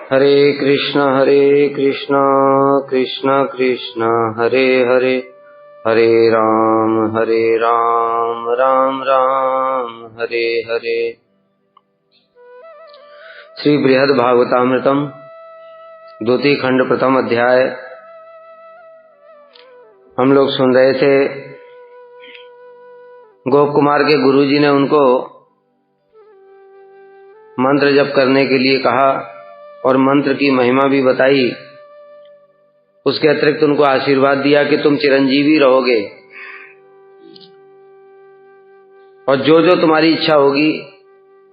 हरे कृष्ण कृष्ण कृष्ण हरे हरे, हरे राम राम राम हरे हरे। श्री बृहद भागवतामृतम द्वितीय खंड प्रथम अध्याय हम लोग सुन रहे थे। गोप कुमार के गुरुजी ने उनको मंत्र जप करने के लिए कहा और मंत्र की महिमा भी बताई। उसके अतिरिक्त उनको आशीर्वाद दिया कि तुम चिरंजीवी रहोगे और जो जो तुम्हारी इच्छा होगी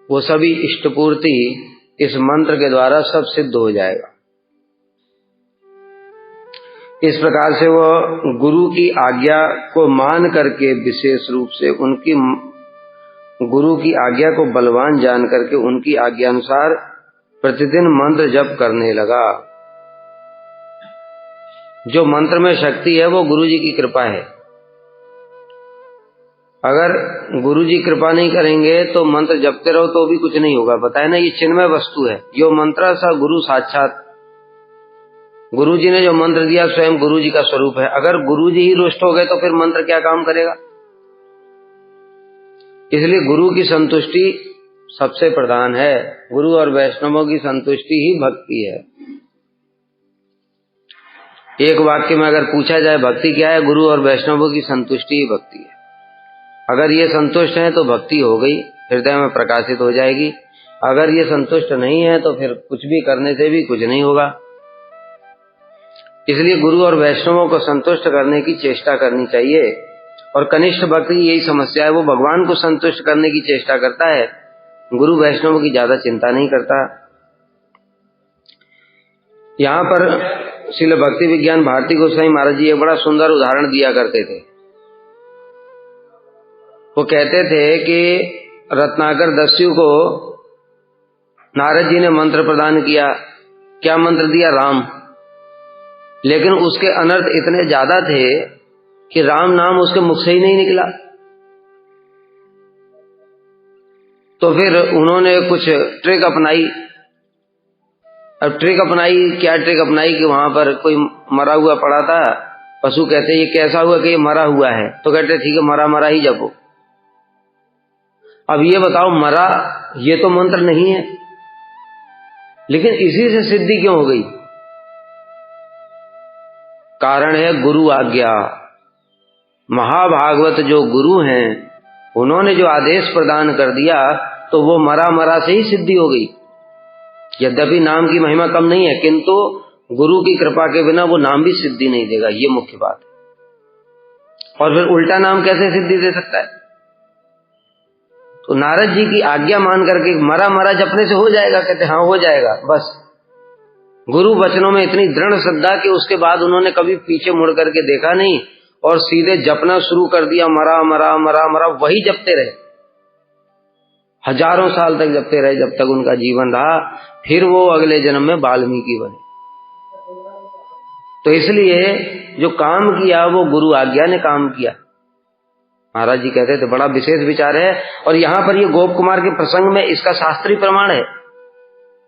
वो सभी इष्ट पूर्ति इस मंत्र के द्वारा सब सिद्ध हो जाएगा। इस प्रकार से वो गुरु की आज्ञा को मान करके विशेष रूप से उनकी गुरु की आज्ञा को बलवान जान करके उनकी आज्ञा अनुसार प्रतिदिन मंत्र जप करने लगा। जो मंत्र में शक्ति है वो गुरु जी की कृपा है। अगर गुरु जी कृपा नहीं करेंगे तो मंत्र जपते रहो तो भी कुछ नहीं होगा। बताए ना, ये चिन्मय वस्तु है। यो मंत्र सा गुरु साक्षात। गुरु जी ने जो मंत्र दिया स्वयं गुरु जी का स्वरूप है। अगर गुरु जी ही रुष्ट हो गए तो फिर मंत्र क्या काम करेगा। इसलिए गुरु की संतुष्टि सबसे प्रधान है। गुरु और वैष्णवों की संतुष्टि ही भक्ति है। एक वाक्य में अगर पूछा जाए भक्ति क्या है, गुरु और वैष्णवों की संतुष्टि ही भक्ति है। अगर ये संतुष्ट है तो भक्ति हो गई, हृदय में प्रकाशित हो जाएगी। अगर ये संतुष्ट नहीं है तो फिर कुछ भी करने से भी कुछ नहीं होगा। इसलिए गुरु और वैष्णवों को संतुष्ट करने की चेष्टा करनी चाहिए। और कनिष्ठ भक्त की यही समस्या है, वो भगवान को संतुष्ट करने की चेष्टा करता है, गुरु वैष्णव की ज्यादा चिंता नहीं करता। यहाँ पर श्रील भक्ति विज्ञान भारती गोस्वामी महाराज जी एक बड़ा सुंदर उदाहरण दिया करते थे। वो कहते थे कि रत्नाकर दस्यु को नारद जी ने मंत्र प्रदान किया। क्या मंत्र दिया? राम। लेकिन उसके अनर्थ इतने ज्यादा थे कि राम नाम उसके मुख से ही नहीं निकला। तो फिर उन्होंने कुछ ट्रिक अपनाई। अब ट्रिक अपनाई, क्या ट्रिक अपनाई कि वहां पर कोई मरा हुआ पड़ा था। पशु कहते ये कैसा हुआ कि ये मरा हुआ है, तो कहते ठीक है मरा मरा ही जपो। अब ये बताओ, मरा ये तो मंत्र नहीं है, लेकिन इसी से सिद्धि क्यों हो गई? कारण है गुरु आज्ञा। महाभागवत जो गुरु हैं उन्होंने जो आदेश प्रदान कर दिया तो वो मरा मरा से ही सिद्धि हो गई। यद्यपि नाम की महिमा कम नहीं है, किंतु गुरु की कृपा के बिना वो नाम भी सिद्धि नहीं देगा, ये मुख्य बात है। और फिर उल्टा नाम कैसे सिद्धि दे सकता है? तो नारद जी की आज्ञा मान करके मरा मरा जपने से हो जाएगा? कहते हाँ हो जाएगा। बस गुरु वचनों में इतनी दृढ़ श्रद्धा कि उसके बाद उन्होंने कभी पीछे मुड़ करके देखा नहीं और सीधे जपना शुरू कर दिया। मरा मरा मरा मरा वही जपते रहे, हजारों साल तक जपते रहे जब तक उनका जीवन रहा। फिर वो अगले जन्म में वाल्मीकि बने। तो इसलिए जो काम किया वो गुरु आज्ञा ने काम किया। महाराज जी कहते थे बड़ा विशेष विचार है। और यहाँ पर ये गोप कुमार के प्रसंग में इसका शास्त्रीय प्रमाण है।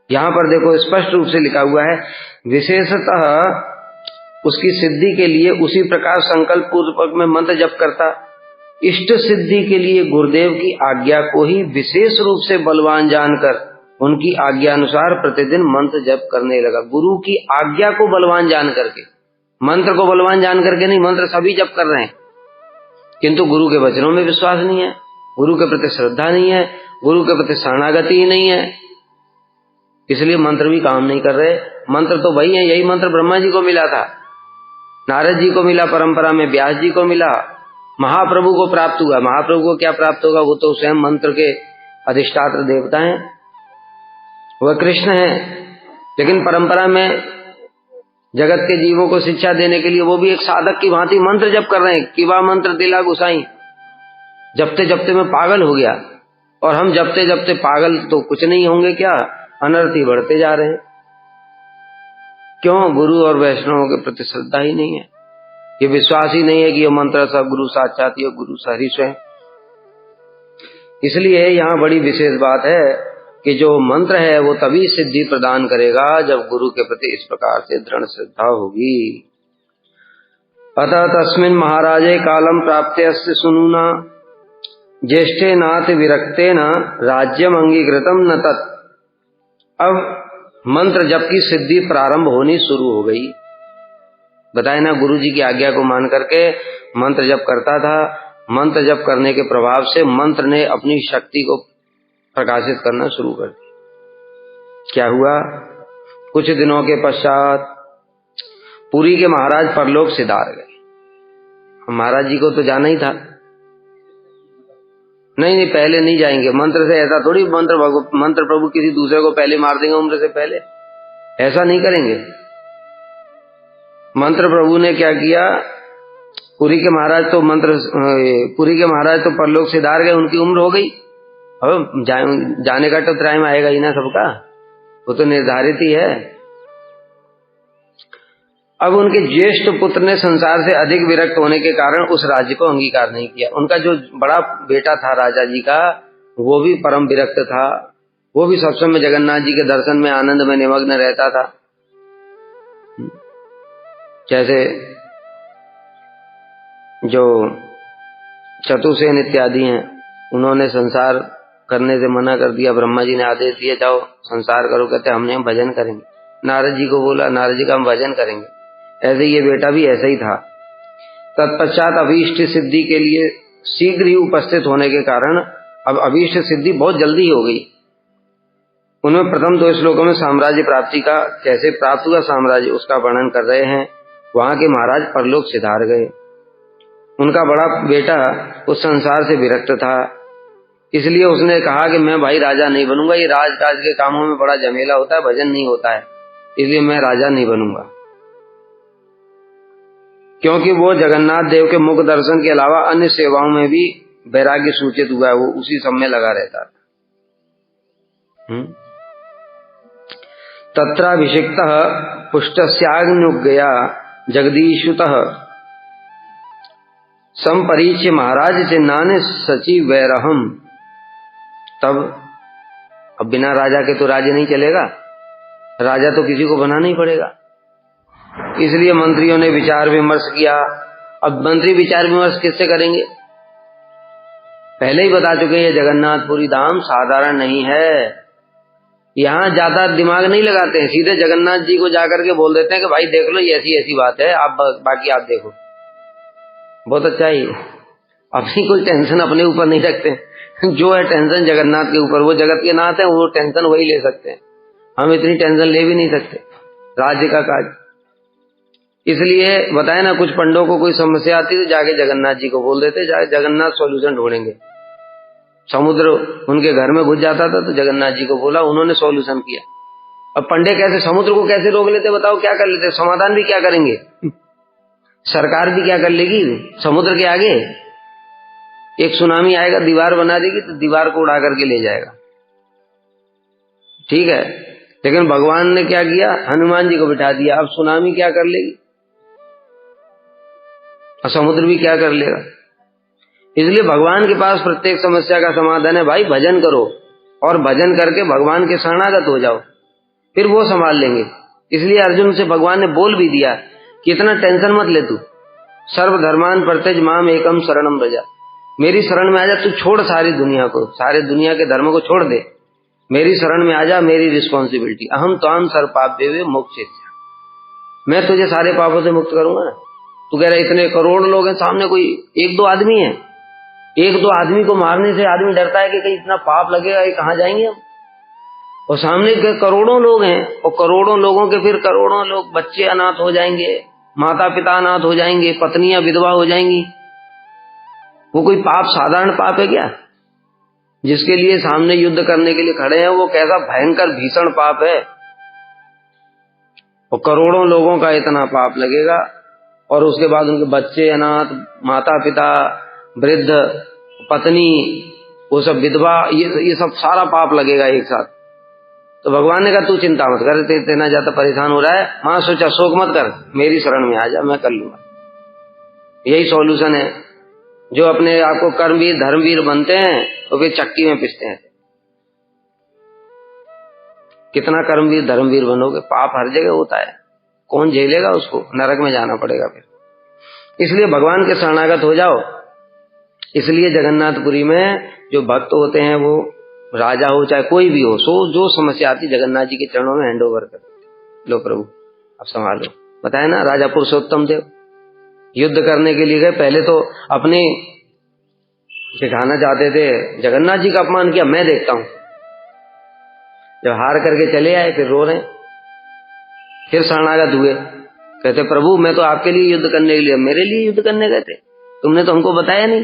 यहाँ पर देखो स्पष्ट रूप से लिखा हुआ है, विशेषतः उसकी सिद्धि के लिए उसी प्रकार संकल्प पूर्वक में मंत्र जप करता। इष्ट सिद्धि के लिए गुरुदेव की आज्ञा को ही विशेष रूप से बलवान जानकर उनकी आज्ञा अनुसार प्रतिदिन मंत्र जप करने लगा। गुरु की आज्ञा को बलवान जान करके, मंत्र को बलवान जान करके नहीं। मंत्र सभी जप कर रहे हैं किंतु गुरु के वचनों में विश्वास नहीं है, गुरु के प्रति श्रद्धा नहीं है, गुरु के प्रति शरणागति ही नहीं है। इसलिए मंत्र भी काम नहीं कर रहे। मंत्र तो वही है, यही मंत्र ब्रह्मा जी को मिला था, नारद जी को मिला, परंपरा में व्यास जी को मिला, महाप्रभु को प्राप्त हुआ। महाप्रभु को क्या प्राप्त होगा? वो तो स्वयं मंत्र के अधिष्ठात्र देवता हैं, वह कृष्ण हैं। लेकिन परंपरा में जगत के जीवों को शिक्षा देने के लिए वो भी एक साधक की भांति मंत्र जप कर रहे हैं। किवा मंत्र दिला गुसाई, जपते जपते मैं पागल हो गया। और हम जपते जपते पागल तो कुछ नहीं होंगे क्या? अनर्थ ही बढ़ते जा रहे हैं। क्यों? गुरु और वैष्णवों के प्रति श्रद्धा ही नहीं है, ये विश्वास ही नहीं है कि ये मंत्र सब गुरु साक्षात, ये गुरु हरि स्वयं। इसलिए यहाँ बड़ी विशेष बात है कि जो मंत्र है वो तभी सिद्धि प्रदान करेगा जब गुरु के प्रति इस प्रकार से दृढ़ श्रद्धा होगी। अतः तस्मिन् महाराजे कालम प्राप्ते अस्य सुनूना ज्येष्ठे नाथ विरक्तेन राज्यम अंगीकृतम न तत्। अब मंत्र जप की सिद्धि प्रारंभ होनी शुरू हो गई। बताए ना, गुरु जी की आज्ञा को मान करके मंत्र जप करता था। मंत्र जप करने के प्रभाव से मंत्र ने अपनी शक्ति को प्रकाशित करना शुरू कर दिया। क्या हुआ? कुछ दिनों के पश्चात पुरी के महाराज परलोक सिधार गए। महाराज जी को तो जाना ही था। नहीं, पहले नहीं जाएंगे। मंत्र से ऐसा थोड़ी मंत्र प्रभु किसी दूसरे को पहले मार देंगे उम्र से पहले, ऐसा नहीं करेंगे। मंत्र प्रभु ने क्या किया, पुरी के महाराज तो परलोक सिधार गए, उनकी उम्र हो गई। अब जाने का तो टाइम आएगा ही ना सबका, वो तो निर्धारित ही है। अब उनके ज्येष्ठ पुत्र ने संसार से अधिक विरक्त होने के कारण उस राज्य को अंगीकार नहीं किया। उनका जो बड़ा बेटा था राजा जी का, वो भी परम विरक्त था। वो भी सब समय जगन्नाथ जी के दर्शन में आनंद में निमग्न रहता था। जैसे जो चतुर्सेन इत्यादि हैं, उन्होंने संसार करने से मना कर दिया। ब्रह्मा जी ने आदेश दिया जाओ संसार करो, कहते हमने हम भजन करेंगे। नारद जी को बोला, नारद जी का हम भजन करेंगे। ऐसे ये बेटा भी ऐसा ही था। तत्पश्चात अभीष्ट सिद्धि के लिए शीघ्र ही उपस्थित होने के कारण अब अभीष्ट सिद्धि बहुत जल्दी हो गई। उनमें प्रथम 2 श्लोकों में साम्राज्य प्राप्ति का, कैसे प्राप्त हुआ साम्राज्य, उसका वर्णन कर रहे हैं। वहां के महाराज परलोक सिधार गए। उनका बड़ा बेटा उस संसार से विरक्त था, इसलिए उसने कहा कि मैं भाई राजा नहीं बनूंगा। ये राजकाज के कामों में बड़ा झमेला होता है, भजन नहीं होता है, इसलिए मैं राजा नहीं बनूंगा। क्योंकि वो जगन्नाथ देव के मुख दर्शन के अलावा अन्य सेवाओं में भी वैराग्य सूचित हुआ है, वो उसी सब में लगा रहता था। तत्राभिषिक्तः पुष्टस्याग्नुगया जगदीशुतः संपरीच्य महाराज चिन्हाने सचिव वैरहम। तब अब बिना राजा के तो राज्य नहीं चलेगा, राजा तो किसी को बनाना ही पड़ेगा। इसलिए मंत्रियों ने विचार विमर्श किया। अब मंत्री विचार विमर्श किससे करेंगे? पहले ही बता चुके हैं, जगन्नाथपुरी धाम साधारण नहीं है। यहाँ ज्यादा दिमाग नहीं लगाते हैं, सीधे जगन्नाथ जी को जाकर के बोल देते हैं कि भाई देख लो ये ऐसी ऐसी बात है, आप बाकी आप देखो। बहुत अच्छा ही, अपनी कोई टेंशन अपने ऊपर नहीं रखते। जो है टेंशन जगन्नाथ के ऊपर, वो जगत के नाथ है, वो टेंशन वही ले सकते हैं। हम इतनी टेंशन ले भी नहीं सकते राज्य का काज। इसलिए बताए ना, कुछ पंडों को कोई समस्या आती तो जाके जगन्नाथ जी को बोल देते, जाके जगन्नाथ सॉल्यूशन ढूंढेंगे। समुद्र उनके घर में घुस जाता था तो जगन्नाथ जी को बोला, उन्होंने सॉल्यूशन किया। अब पंडे कैसे समुद्र को कैसे रोक लेते बताओ, क्या कर लेते? समाधान भी क्या करेंगे? सरकार भी क्या कर लेगी समुद्र के आगे? एक सुनामी आएगा, दीवार बना देगी तो दीवार को उड़ा करके ले जाएगा, ठीक है। लेकिन भगवान ने क्या किया, हनुमान जी को बिठा दिया। अब सुनामी क्या कर लेगी और समुद्र भी क्या कर लेगा? इसलिए भगवान के पास प्रत्येक समस्या का समाधान है। भाई भजन करो और भजन करके भगवान के शरणागत हो जाओ, फिर वो संभाल लेंगे। इसलिए अर्जुन से भगवान ने बोल भी दिया कि इतना टेंशन मत ले, तू सर्वधर्मान परित्यज माम एकम शरणम व्रज, मेरी शरण में आ जा। तू छोड़ सारी दुनिया को, सारे दुनिया के धर्म को छोड़ दे, मेरी शरण में आ जा। मेरी रिस्पॉन्सिबिलिटी, अहम त्वाम सर्व पापेभ्यो मोक्षयिष्यामि, मैं तुझे सारे पापों से मुक्त करूंगा। तू कह रहा इतने करोड़ लोग हैं, सामने कोई 1-2 आदमी है, 1-2 आदमी को मारने से आदमी डरता है कि कहीं इतना पाप लगेगा, ये कहाँ जाएंगे हम। और सामने के करोड़ों लोग हैं, और करोड़ों लोगों के फिर करोड़ों लोग बच्चे अनाथ हो जाएंगे, माता पिता अनाथ हो जाएंगे, पत्नियां विधवा हो जाएंगी। वो कोई पाप साधारण पाप है क्या? जिसके लिए सामने युद्ध करने के लिए खड़े हैं, वो कैसा भयंकर भीषण पाप है। और करोड़ों लोगों का इतना पाप लगेगा, और उसके बाद उनके बच्चे अनाथ, माता पिता वृद्ध, पत्नी, वो सब विधवा, ये सब सारा पाप लगेगा एक साथ। तो भगवान ने कहा तू चिंता मत कर, तेना ज्यादा परेशान हो रहा है, मां सोचा शोक मत कर, मेरी शरण में आ जा, मैं कर लूंगा। यही सॉल्यूशन है। जो अपने आप को कर्मवीर धर्मवीर बनते हैं तो फिर चक्की में पिसते हैं। कितना कर्मवीर धर्मवीर बनोगे, पाप हर जगह होता है, कौन झेलेगा उसको, नरक में जाना पड़ेगा फिर। इसलिए भगवान के शरणागत हो जाओ। इसलिए जगन्नाथपुरी में जो भक्त होते हैं, वो राजा हो चाहे कोई भी हो, सो जो समस्या आती जगन्नाथ जी के चरणों में हैंड ओवर कर देते, लो प्रभु अब संभालो। बताया ना, राजा पुरुषोत्तम देव युद्ध करने के लिए गए, पहले तो अपने दिखाना चाहते थे, जगन्नाथ जी का अपमान किया, मैं देखता हूं। जब हार करके चले आए फिर रो रहे, फिर शरणागत हुए, कहते प्रभु मैं तो आपके लिए युद्ध करने के लिए, मेरे लिए युद्ध करने गए थे, तुमने तो हमको बताया नहीं,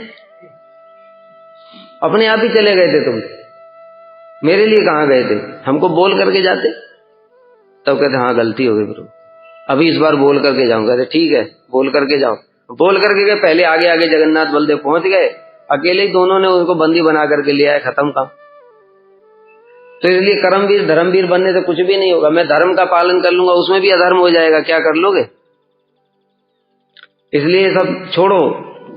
अपने आप ही चले गए थे, तुम मेरे लिए कहां गए थे, हमको बोल करके जाते। तब कहते हाँ गलती हो गई प्रभु, अभी इस बार बोल करके जाऊंगा। कहते ठीक है बोल करके जाओ। बोल करके गए, पहले आगे आगे जगन्नाथ बलदेव पहुंच गए, अकेले ही दोनों ने उनको बंदी बना करके ले आए, खत्म काम। तो इसलिए कर्मवीर धर्मवीर बनने से कुछ भी नहीं होगा। मैं धर्म का पालन कर लूंगा, उसमें भी अधर्म हो जाएगा, क्या कर लोगे। इसलिए सब छोड़ो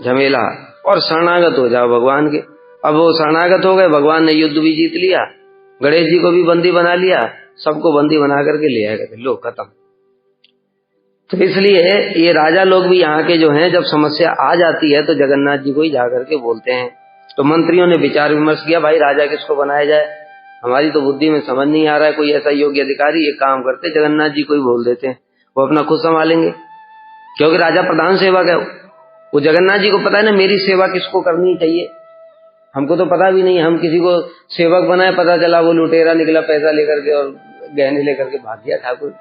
झमेला और शरणागत हो जाओ भगवान के। अब वो शरणागत हो गए, भगवान ने युद्ध भी जीत लिया, गणेश जी को भी बंदी बना लिया, सबको बंदी बना करके ले आए, कहते लो खत्म। तो इसलिए ये राजा लोग भी यहाँ के जो हैं, जब समस्या आ जाती है तो जगन्नाथ जी को ही जाकर के बोलते हैं। तो मंत्रियों ने विचार विमर्श किया, भाई राजा किसको बनाया जाए, हमारी तो बुद्धि में समझ नहीं आ रहा है कोई ऐसा योग्य अधिकारी। एक काम करते जगन्नाथ जी को ही बोल देते हैं, वो अपना खुद संभालेंगे, क्योंकि राजा प्रधान सेवक है। वो जगन्नाथ जी को पता है ना मेरी सेवा किसको करनी चाहिए, हमको तो पता भी नहीं, हम किसी को सेवक बनाए, पता चला वो लुटेरा निकला पैसा लेकर के और गहने लेकर के भाग गया ठाकुर।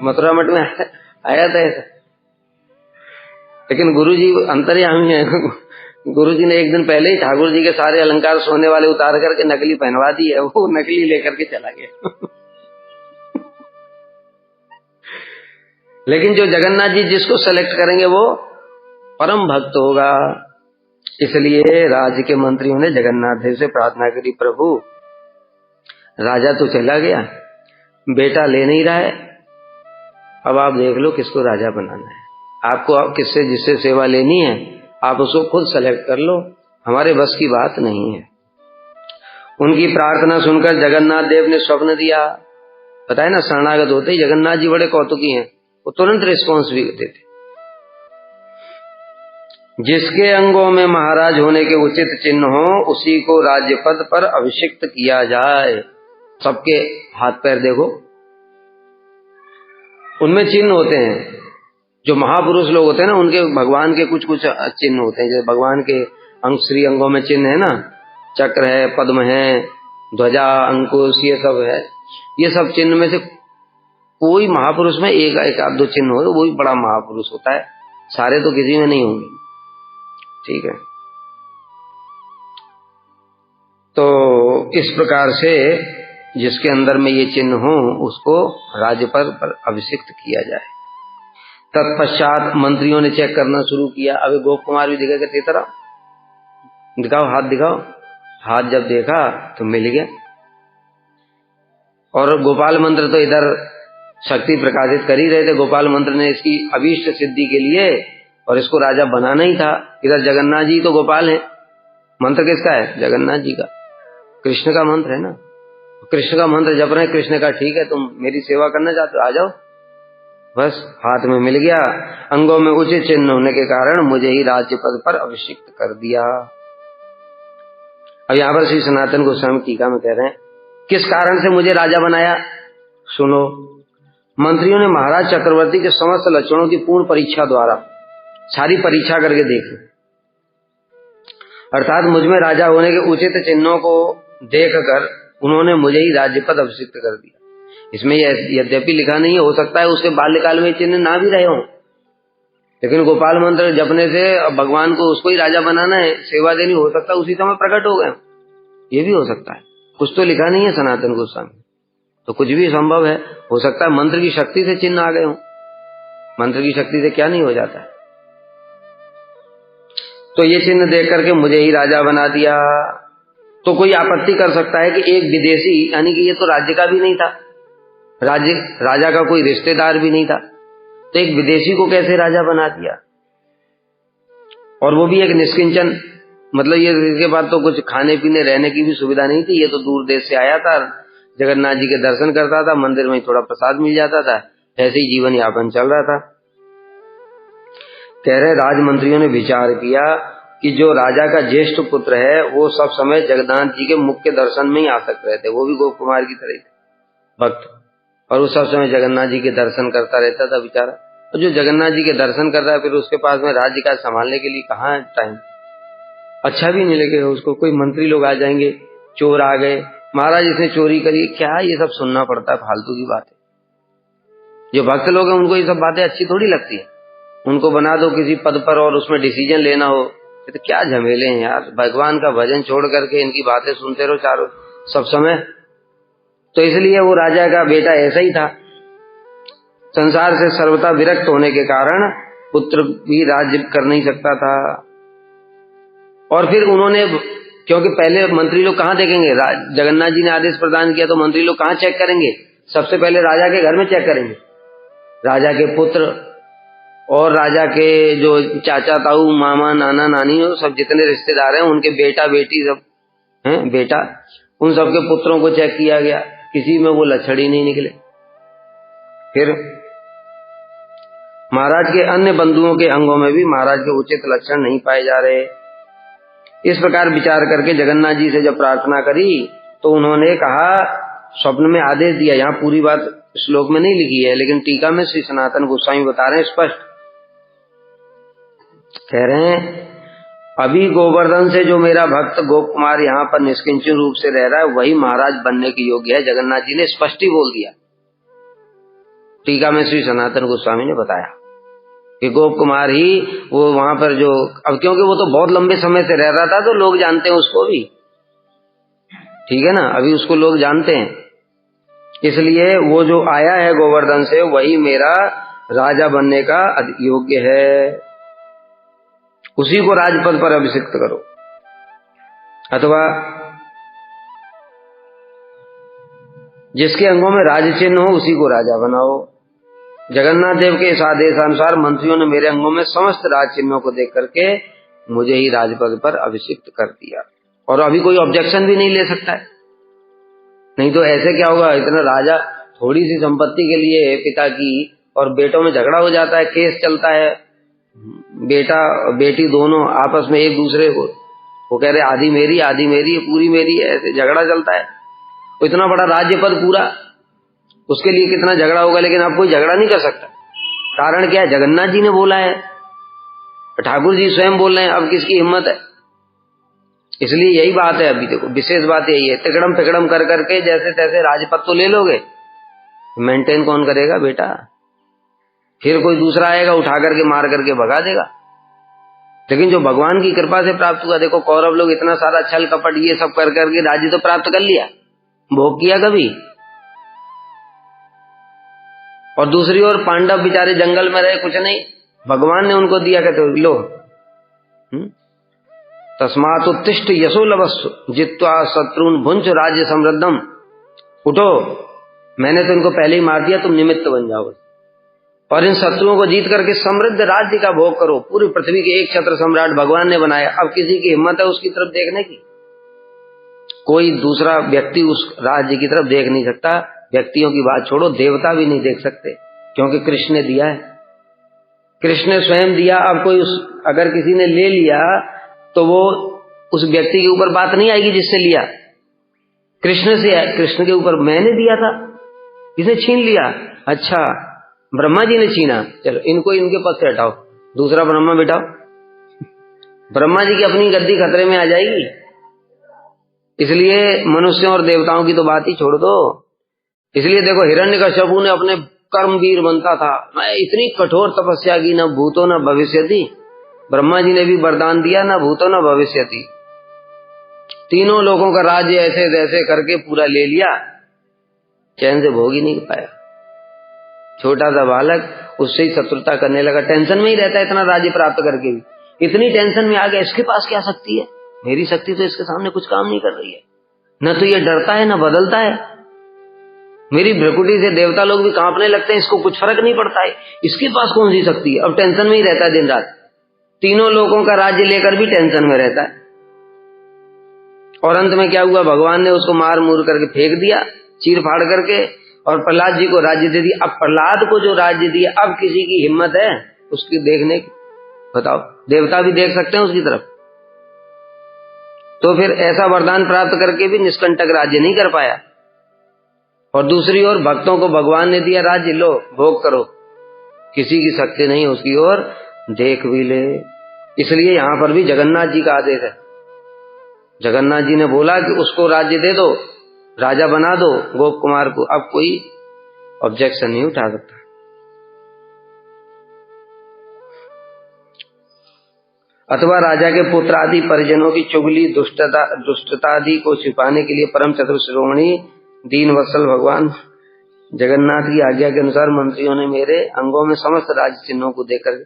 मथुरा मठ में आया था ऐसा, लेकिन गुरु जी अंतर्यामी है। गुरु जी ने एक दिन पहले ही ठाकुर जी के सारे अलंकार सोने वाले उतार करके नकली पहनवा दी है, वो नकली लेकर के चला गया। लेकिन जो जगन्नाथ जी जिसको सेलेक्ट करेंगे वो परम भक्त होगा। इसलिए राज्य के मंत्रियों ने जगन्नाथ देव से प्रार्थना करी, प्रभु राजा तो चला गया, बेटा ले नहीं रहा है, अब आप देख लो किसको राजा बनाना है, आपको किससे जिससे सेवा लेनी है आप उसको खुद सेलेक्ट कर लो, हमारे बस की बात नहीं है। उनकी प्रार्थना सुनकर जगन्नाथ देव ने स्वप्न दिया। बताए ना, शरणागत होते ही जगन्नाथ जी बड़े कौतुकी हैं, वो तुरंत रिस्पॉन्स भी देते। जिसके अंगों में महाराज होने के उचित चिन्ह हो उसी को राज्य पद पर अभिषिक्त किया जाए। सबके हाथ पैर देखो, उनमें चिन्ह होते हैं, जो महापुरुष लोग होते हैं ना उनके भगवान के कुछ कुछ चिन्ह होते हैं। जैसे भगवान के अंग श्री अंगों में चिन्ह है ना, चक्र है, पद्म है, ध्वजा, अंकुश, ये सब है। ये सब चिन्ह में से कोई महापुरुष में एक आध दो चिन्ह हो, वो भी बड़ा महापुरुष होता है, सारे तो किसी में नहीं होंगे। ठीक है, तो इस प्रकार से जिसके अंदर में ये चिन्ह हो उसको राज्य पर अभिषिक्त किया जाए। तत्पश्चात मंत्रियों ने चेक करना शुरू किया। अभी गोप कुमार भी दिखेगा तेरा, दिखाओ हाथ दिखाओ। हाथ जब देखा तो मिल गया। और गोपाल मंत्र तो इधर शक्ति प्रकाशित कर ही रहे थे। गोपाल मंत्र ने इसकी अभीष्ट सिद्धि के लिए और इसको राजा बनाना ही था। इधर जगन्नाथ जी तो गोपाल है, मंत्र किसका है? जगन्नाथ जी का, कृष्ण का मंत्र है ना। कृष्ण का मंत्र जप रहे, कृष्ण का ठीक है तुम मेरी सेवा करना चाहते हो, आ जाओ। बस हाथ में मिल गया। अंगों में उचित चिन्ह होने के कारण मुझे ही राज्य पद पर अभिषिक्त कर दिया। अब यहाँ पर श्री सनातन गोस्वामी टीका में कह रहे हैं किस कारण से मुझे राजा बनाया। सुनो, मंत्रियों ने महाराज चक्रवर्ती के समस्त लक्षणों की पूर्ण परीक्षा द्वारा सारी परीक्षा करके देखी, अर्थात मुझ में राजा होने के उचित चिन्हों को देखकर उन्होंने मुझे ही राज्य पद अभिषिक्त कर दिया। इसमें यद्यपि लिखा नहीं है, हो सकता है उसके बाल्यकाल में चिन्ह ना भी रहे हों, लेकिन गोपाल मंत्र जपने से भगवान को उसको ही राजा बनाना है, सेवा देनी, हो सकता है उसी समय प्रकट हो गए, ये भी हो सकता है। कुछ तो लिखा नहीं है सनातन गोस्वामी, तो कुछ भी संभव है। हो सकता है मंत्र की शक्ति से चिन्ह आ गए हों, मंत्र की शक्ति से क्या नहीं हो जाता है। तो ये चिन्ह देख करके मुझे ही राजा बना दिया। तो कोई आपत्ति कर सकता है कि एक विदेशी, यानी कि ये तो राज्य का भी नहीं था, राजा का कोई रिश्तेदार भी नहीं था, तो एक विदेशी को कैसे राजा बना दिया, और वो भी एक निष्किंचन मतलब ये इसके बाद तो कुछ खाने पीने रहने की भी सुविधा नहीं थी। ये तो दूर देश से आया था, जगन्नाथ जी के दर्शन करता था, मंदिर में थोड़ा प्रसाद मिल जाता था, ऐसे ही जीवन यापन चल रहा था। कह रहे राजमंत्रियों ने विचार किया कि जो राजा का ज्येष्ठ पुत्र है वो सब समय जगन्नाथ जी के मुख्य दर्शन में ही आसक्त रहते, वो भी गोप कुमार की तरह भक्त, और वो सब समय जगन्नाथ जी के दर्शन करता रहता था बेचारा। और जो जगन्नाथ जी के दर्शन कर रहा है फिर उसके पास में राज्य का संभालने के लिए कहाँ है टाइम। अच्छा भी नहीं लगेगा उसको, कोई मंत्री लोग आ जाएंगे, चोर आ गए, महाराज इसने चोरी करी, क्या ये सब सुनना पड़ता है, फालतू की बात है। जो भक्त लोग हैं उनको ये सब बातें अच्छी थोड़ी लगती है। उनको बना दो किसी पद पर और उसमें डिसीजन लेना हो, तो क्या झमेले हैं यार, भगवान का भजन छोड़ करके इनकी बातें सुनते रहो चारों सब समय। तो इसलिए वो राजा का बेटा ऐसा ही था, संसार से सर्वथा विरक्त होने के कारण पुत्र भी राज्य कर नहीं सकता था। और फिर उन्होंने, क्योंकि पहले मंत्री लोग कहाँ देखेंगे, जगन्नाथ जी ने आदेश प्रदान किया तो मंत्री लोग कहाँ चेक करेंगे, सबसे पहले राजा के घर में चेक करेंगे। राजा के पुत्र और राजा के जो चाचा ताऊ मामा नाना नानी सब जितने रिश्तेदार हैं उनके बेटा बेटी सब हैं, बेटा उन सबके पुत्रों को चेक किया गया, किसी में वो लक्षण ही नहीं निकले। फिर महाराज के अन्य बंधुओं के अंगों में भी महाराज के उचित लक्षण नहीं पाए जा रहे। इस प्रकार विचार करके जगन्नाथ जी से जब प्रार्थना करी तो उन्होंने कहा, स्वप्न में आदेश दिया। यहाँ पूरी बात श्लोक में नहीं लिखी है लेकिन टीका में श्री सनातन गोस्वामी बता रहे हैं स्पष्ट, कह रहे हैं अभी गोवर्धन से जो मेरा भक्त गोप कुमार यहाँ पर निष्किंचन रूप से रह रहा है वही महाराज बनने के योग्य है। जगन्नाथ जी ने स्पष्ट ही बोल दिया, टीका में श्री सनातन गोस्वामी ने बताया कि गोप कुमार ही वो वहां पर जो, अब क्योंकि वो तो बहुत लंबे समय से रह रहा था तो लोग जानते हैं उसको भी, ठीक है ना, अभी उसको लोग जानते हैं, इसलिए वो जो आया है गोवर्धन से वही मेरा राजा बनने का योग्य है, उसी को राजपद पर अभिषिक्त करो, अथवा जिसके अंगों में राज चिन्ह हो उसी को राजा बनाओ। जगन्नाथ देव के इस आदेशानुसार मंत्रियों ने मेरे अंगों में समस्त राज चिन्हों को देख करके मुझे ही राजपद पर अभिषिक्त कर दिया, और अभी कोई ऑब्जेक्शन भी नहीं ले सकता है। नहीं तो ऐसे क्या होगा, इतना राजा, थोड़ी सी संपत्ति के लिए पिता की और बेटों में झगड़ा हो जाता है, केस चलता है, बेटा बेटी दोनों आपस में एक दूसरे को वो कह रहे आधी मेरी पूरी मेरी है, ऐसे झगड़ा चलता है। तो इतना बड़ा राज्य पद पूरा, उसके लिए कितना झगड़ा होगा, लेकिन अब कोई झगड़ा नहीं कर सकता। कारण क्या है, जगन्नाथ जी ने बोला है, ठाकुर जी स्वयं बोल रहे हैं, अब किसकी हिम्मत है। इसलिए यही बात है, अभी देखो विशेष बात यही है, तिकड़म फिकड़म कर करके जैसे तैसे राजपद तो ले लोगे, मेंटेन कौन करेगा बेटा, फिर कोई दूसरा आएगा उठा करके मार करके भगा देगा। लेकिन जो भगवान की कृपा से प्राप्त हुआ, देखो कौरव लोग इतना सारा छल कपट ये सब कर करके राज्य तो प्राप्त कर लिया, भोग किया कभी, और दूसरी ओर पांडव बेचारे जंगल में रहे, कुछ नहीं, भगवान ने उनको दिया, कहते लो तस्मात् उत्तिष्ठ यशो लभस्व जित्वा शत्रुन भुंच राज्य समृद्धम, उठो मैंने तो इनको पहले ही मार दिया, तुम निमित्त बन जाओ और इन शत्रुओं को जीत करके समृद्ध राज्य का भोग करो। पूरी पृथ्वी के एक छत्र सम्राट भगवान ने बनाया, अब किसी की हिम्मत है उसकी तरफ देखने की, कोई दूसरा व्यक्ति उस राज्य की तरफ देख नहीं सकता। व्यक्तियों की बात छोड़ो, देवता भी नहीं देख सकते, क्योंकि कृष्ण ने दिया है, कृष्ण ने स्वयं दिया। अब कोई अगर किसी ने ले लिया तो वो उस व्यक्ति के ऊपर बात नहीं आएगी जिससे लिया, कृष्ण से है, कृष्ण के ऊपर मैंने दिया था, किसने छीन लिया, अच्छा ब्रह्मा जी ने छीना, चलो इनको इनके पद से हटाओ, दूसरा ब्रह्मा बिठाओ, ब्रह्मा जी की अपनी गद्दी खतरे में आ जाएगी। इसलिए मनुष्यों और देवताओं की तो बात ही छोड़ दो। इसलिए देखो हिरण्यकश्यपु ने अपने कर्मवीर बनता था, मैं इतनी कठोर तपस्या की, न भूतो न भविष्यति, ब्रह्मा जी ने भी वरदान दिया, न भूतो न भविष्यति, तीनों लोगों का राज्य ऐसे जैसे करके पूरा ले लिया, चैन से भोग ही नहीं पाया। छोटा सा बालक उससे ही शत्रुता करने लगा, टेंशन में ही रहता है, इतना राज्य प्राप्त करके भी इतनी टेंशन में आ गया, इसके पास क्या शक्ति है, मेरी शक्ति तो इसके सामने कुछ काम नहीं कर रही है, न तो ये डरता है न बदलता है, मेरी भ्रकुटी से देवता लोग भी कांपने लगते हैं, इसको कुछ फर्क नहीं पड़ता है, इसके पास कौन सी शक्ति है। अब टेंशन में ही रहता है दिन रात, तीनों लोगों का राज्य लेकर भी टेंशन में रहता है। और अंत में क्या हुआ, भगवान ने उसको मार मूर करके फेंक दिया, चीर फाड़ करके, और प्रहलाद जी को राज्य दे दिया। अब प्रहलाद को जो राज्य दिया, अब किसी की हिम्मत है उसकी देखने की? बताओ, देवता भी देख सकते हैं उसकी तरफ? तो फिर ऐसा वरदान प्राप्त करके भी निष्कंटक राज्य नहीं कर पाया। और दूसरी ओर भक्तों को भगवान ने दिया राज्य, लो भोग करो, किसी की शक्ति नहीं उसकी ओर देख भी ले। इसलिए यहां पर भी जगन्नाथ जी का आदेश है। जगन्नाथ जी ने बोला कि उसको राज्य दे दो, राजा बना दो गोप कुमार को। अब कोई ऑब्जेक्शन नहीं उठा सकता। अथवा राजा के पुत्र आदि परिजनों की चुगली दुष्टता आदि को छिपाने के लिए परम चतुर शिरोमणि दीन वत्सल भगवान जगन्नाथ की आज्ञा के अनुसार मंत्रियों ने मेरे अंगों में समस्त राज चिन्हों को देकर,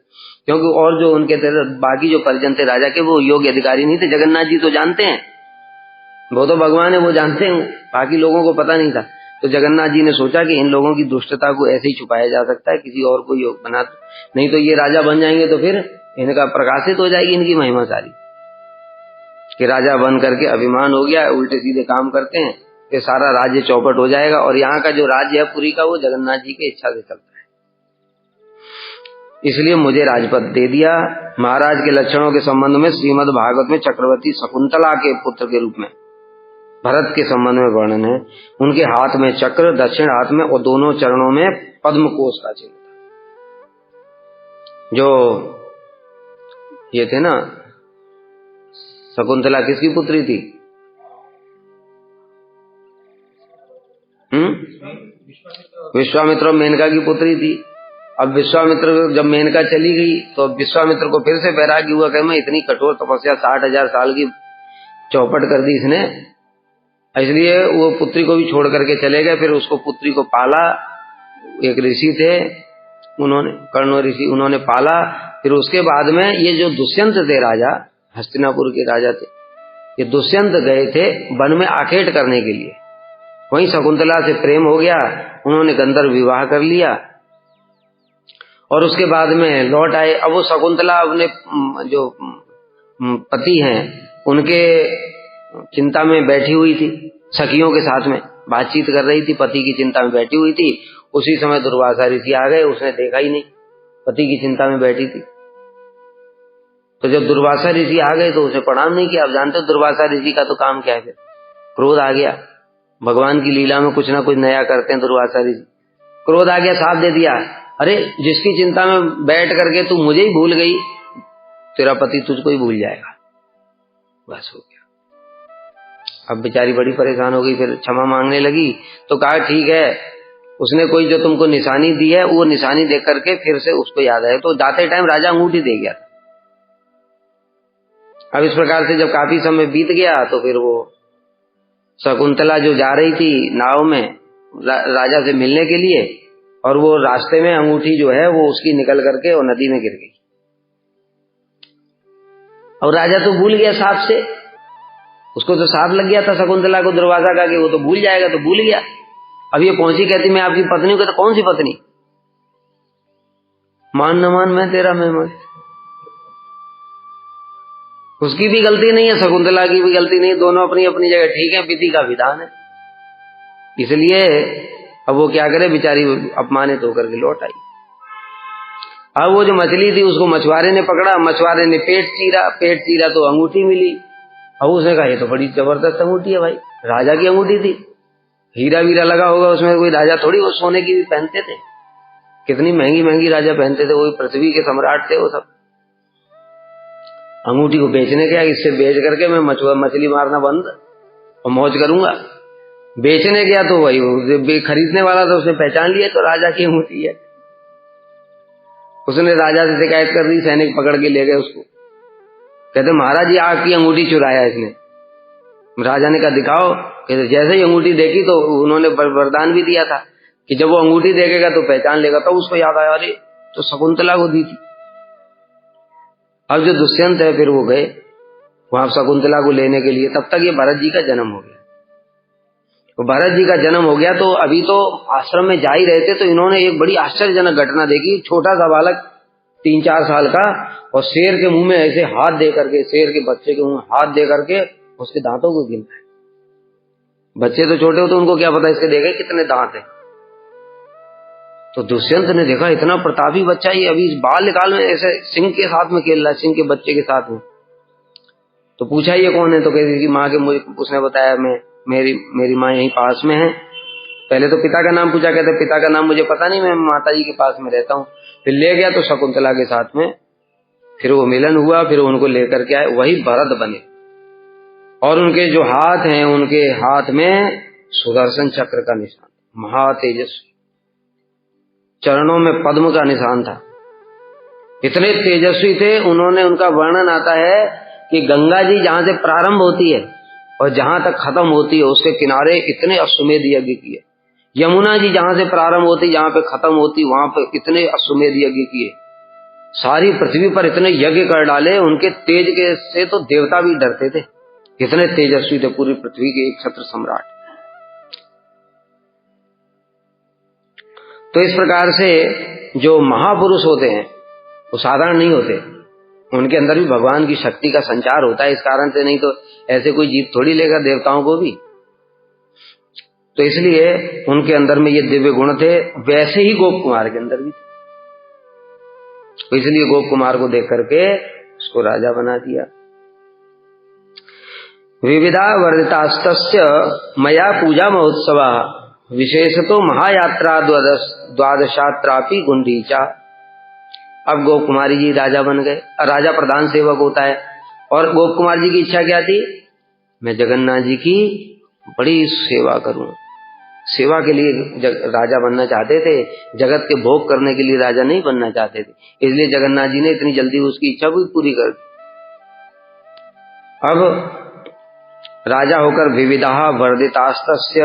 क्योंकि और जो उनके बाकी जो परिजन थे राजा के, वो योग्य अधिकारी नहीं थे। जगन्नाथ जी तो जानते हैं, वो तो भगवान है, वो जानते हैं, बाकी लोगों को पता नहीं था। तो जगन्नाथ जी ने सोचा कि इन लोगों की दुष्टता को ऐसे ही छुपाया जा सकता है, किसी और को योग बना, नहीं तो ये राजा बन जाएंगे तो फिर इनका प्रकाशित हो जाएगी इनकी महिमा सारी, कि राजा बन करके अभिमान हो गया, उल्टे सीधे काम करते हैं, ये सारा राज्य चौपट हो जाएगा। और यहाँ का जो राज्य है पुरी का, वो जगन्नाथ जी की इच्छा से चलता है। इसलिए मुझे राजपद दे दिया। महाराज के लक्षणों के संबंध में श्रीमद् भागवत में चक्रवर्ती शकुंतला के पुत्र के रूप में भरत के संबंध में वर्णन है। उनके हाथ में चक्र, दक्षिण हाथ में, और दोनों चरणों में पद्म कोश का चिन्ह था। जो ये थे ना, शकुंतला किसकी पुत्री थी? विश्वामित्र और मेनका की पुत्री थी। अब विश्वामित्र जब मेनका चली गई तो विश्वामित्र को फिर से वैराग्य हुआ कि मैं इतनी कठोर तपस्या 60,000 साल की चौपट कर दी इसने, इसलिए वो पुत्री को भी छोड़ करके चले गए। फिर उसको पुत्री को पाला, एक ऋषि थे उन्होंने, कर्ण ऋषि, उन्होंने पाला। फिर उसके बाद में ये जो दुष्यंत थे राजा, हस्तिनापुर के राजा थे, ये दुष्यंत गए थे वन में आखेट करने के लिए। वहीं शकुंतला से प्रेम हो गया, उन्होंने गंधर्व विवाह कर लिया और उसके बाद में लौट आए। अब वो शकुंतला अपने जो पति हैं उनके चिंता में बैठी हुई थी, सखियों के साथ में बातचीत कर रही थी, पति की चिंता में बैठी हुई थी। उसी समय दुर्वासा ऋषि आ गए, उसने देखा ही नहीं, पति की चिंता में बैठी थी। तो जब दुर्वासा ऋषि आ गए तो उसे प्रणाम नहीं किया। अब जानते हो दुर्वासा ऋषि का तो काम क्या है, फिर क्रोध आ गया। भगवान की लीला में कुछ ना कुछ नया करते हैं दुर्वासा ऋषि। क्रोध आ गया, साथ दे दिया, अरे जिसकी चिंता में बैठ करके तू मुझे ही भूल गई, तेरा पति तुझको ही भूल जाएगा। बस हो गया। अब बेचारी बड़ी परेशान हो गई, फिर क्षमा मांगने लगी। तो कहा ठीक है, उसने कोई जो तुमको निशानी दी है वो निशानी देख करके फिर से उसको याद आया। तो जाते टाइम राजा अंगूठी दे गया था। अब इस प्रकार से जब काफी समय बीत गया तो फिर वो शकुंतला जो जा रही थी नाव में राजा से मिलने के लिए, और वो रास्ते में अंगूठी जो है वो उसकी निकल करके और नदी में गिर गई। और राजा तो भूल गया साप से, उसको तो साप लग गया था शकुंतला को दुर्वासा का कि वो तो भूल जाएगा, तो भूल गया। अब ये पहुंची, कहती मैं आपकी पत्नी हूं। कहता कौन सी पत्नी? मान न मान मैं तेरा मेहमान। उसकी भी गलती नहीं है, शकुंतला की भी गलती नहीं, दोनों अपनी अपनी जगह ठीक है, विधि का विधान है। इसलिए अब वो क्या करे, बेचारी अपमानित होकर के लौट आई। अब वो जो मछली थी उसको मछुआरे ने पकड़ा, मछुआरे ने पेट चीरा तो अंगूठी मिली। अब उसने कहा ये तो बड़ी जबरदस्त अंगूठी है भाई, राजा की अंगूठी थी, हीरा वीरा लगा होगा उसमें, कोई राजा थोड़ी वो सोने की भी पहनते थे, कितनी महंगी महंगी राजा पहनते थे, वो पृथ्वी के सम्राट थे वो सब। अंगूठी को बेचने गया, इससे बेच करके मैं मछली मारना बंद और मौज करूंगा। बेचने गया तो वही खरीदने वाला था, उसने पहचान लिया तो राजा की अंगूठी है। उसने राजा से शिकायत कर दी, सैनिक पकड़ के ले गए उसको, कहते महाराज जी आपकी अंगूठी चुराया इसने। राजा ने कहा दिखाओ। कहते जैसे ही अंगूठी देखी तो उन्होंने वरदान भी दिया था कि जब वो अंगूठी देखेगा तो पहचान लेगा। तो उसको याद आया, अरे तो शकुंतला को दी थी। अब जो दुष्यंत है फिर वो गए वहां शकुंतला को लेने के लिए। तब तक ये भरत जी का जन्म हो गया। तो भरत जी का जन्म हो गया तो अभी तो आश्रम में जा ही रहे थे, तो इन्होंने एक बड़ी आश्चर्यजनक घटना देखी। छोटा सा बालक 3-4 साल का, और शेर के मुंह में ऐसे हाथ दे करके, शेर के बच्चे के मुंह में हाथ दे करके उसके दांतों को गिनता है। बच्चे तो छोटे होते उनको क्या पता इसके देखे कितने दांत हैं। तो दुष्यंत ने देखा इतना प्रतापी बच्चा, ये अभी इस बाल्यकाल में ऐसे सिंह के साथ में खेल रहा है, सिंह के बच्चे के साथ में। तो पूछा ये कौन है, तो कहती कि माँ के, मुझे उसने बताया मेरी माँ यहीं पास में है। पहले तो पिता का नाम पूछा, कहते पिता का नाम मुझे पता नहीं, मैं माता जी के पास में रहता हूँ। फिर ले गया तो शकुंतला के साथ में फिर वो मिलन हुआ, फिर उनको लेकर के आए, वही भरत बने। और उनके जो हाथ हैं, उनके हाथ में सुदर्शन चक्र का निशान, महातेजस्वी, चरणों में पद्म का निशान था। इतने तेजस्वी थे, उन्होंने, उनका वर्णन आता है कि गंगा जी जहां से प्रारंभ होती है और जहां तक खत्म होती है उसके किनारे इतने अश्वमेध यज्ञ किए। यमुना जी जहां से प्रारंभ होती, जहां पे खत्म होती, वहां पे इतने अश्वमेध यज्ञ किए। सारी पृथ्वी पर इतने यज्ञ कर डाले, उनके तेज के से तो देवता भी डरते थे, इतने तेजस्वी थे पूरी पृथ्वी के एक छत्र सम्राट। तो इस प्रकार से जो महापुरुष होते हैं वो साधारण नहीं होते, उनके अंदर भी भगवान की शक्ति का संचार होता है। इस कारण से, नहीं तो ऐसे कोई जीत थोड़ी लेगा देवताओं को भी। तो इसलिए उनके अंदर में ये दिव्य गुण थे, वैसे ही गोप कुमार के अंदर भी थे। तो इसलिए गोप कुमार को देख करके उसको राजा बना दिया। विविधा वर्धितास्तस्य मया पूजा महोत्सव विशेषतो महायात्रा द्वादशात्रापि गुंडीचा। अब गोप कुमारी जी राजा बन गए। राजा प्रधान सेवक होता है, और गोप कुमार जी की इच्छा क्या थी, मैं जगन्नाथ जी की बड़ी सेवा करूं। सेवा के लिए राजा बनना चाहते थे, जगत के भोग करने के लिए राजा नहीं बनना चाहते थे। इसलिए जगन्नाथ जी ने इतनी जल्दी उसकी इच्छा भी पूरी कर दी। अब राजा होकर विविधा वर्धितास्तस्य,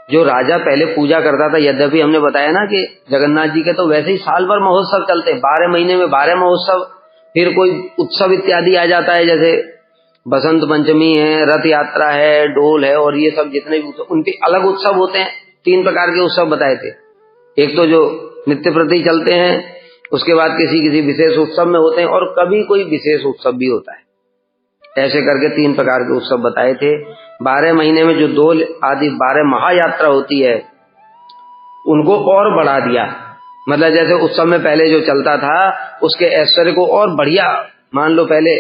जो राजा पहले पूजा करता था, यद्यपि हमने बताया ना कि जगन्नाथ जी के तो वैसे ही साल भर महोत्सव चलते, 12 महीने में 12 महोत्सव। फिर कोई उत्सव इत्यादि आ जाता है, जैसे बसंत पंचमी है, रथ यात्रा है, डोल है, और ये सब जितने भी उनके अलग उत्सव होते हैं। 3 प्रकार के उत्सव बताए थे। एक तो जो नित्य प्रति चलते हैं, उसके बाद किसी विशेष उत्सव में होते हैं, और कभी कोई विशेष उत्सव भी होता है। ऐसे करके 3 प्रकार के उत्सव बताए थे। 12 महीने में जो डोल आदि 12 महायात्रा होती है, उनको और बढ़ा दिया। मतलब जैसे उत्सव में पहले जो चलता था, उसके ऐश्वर्य को और बढ़िया। मान लो पहले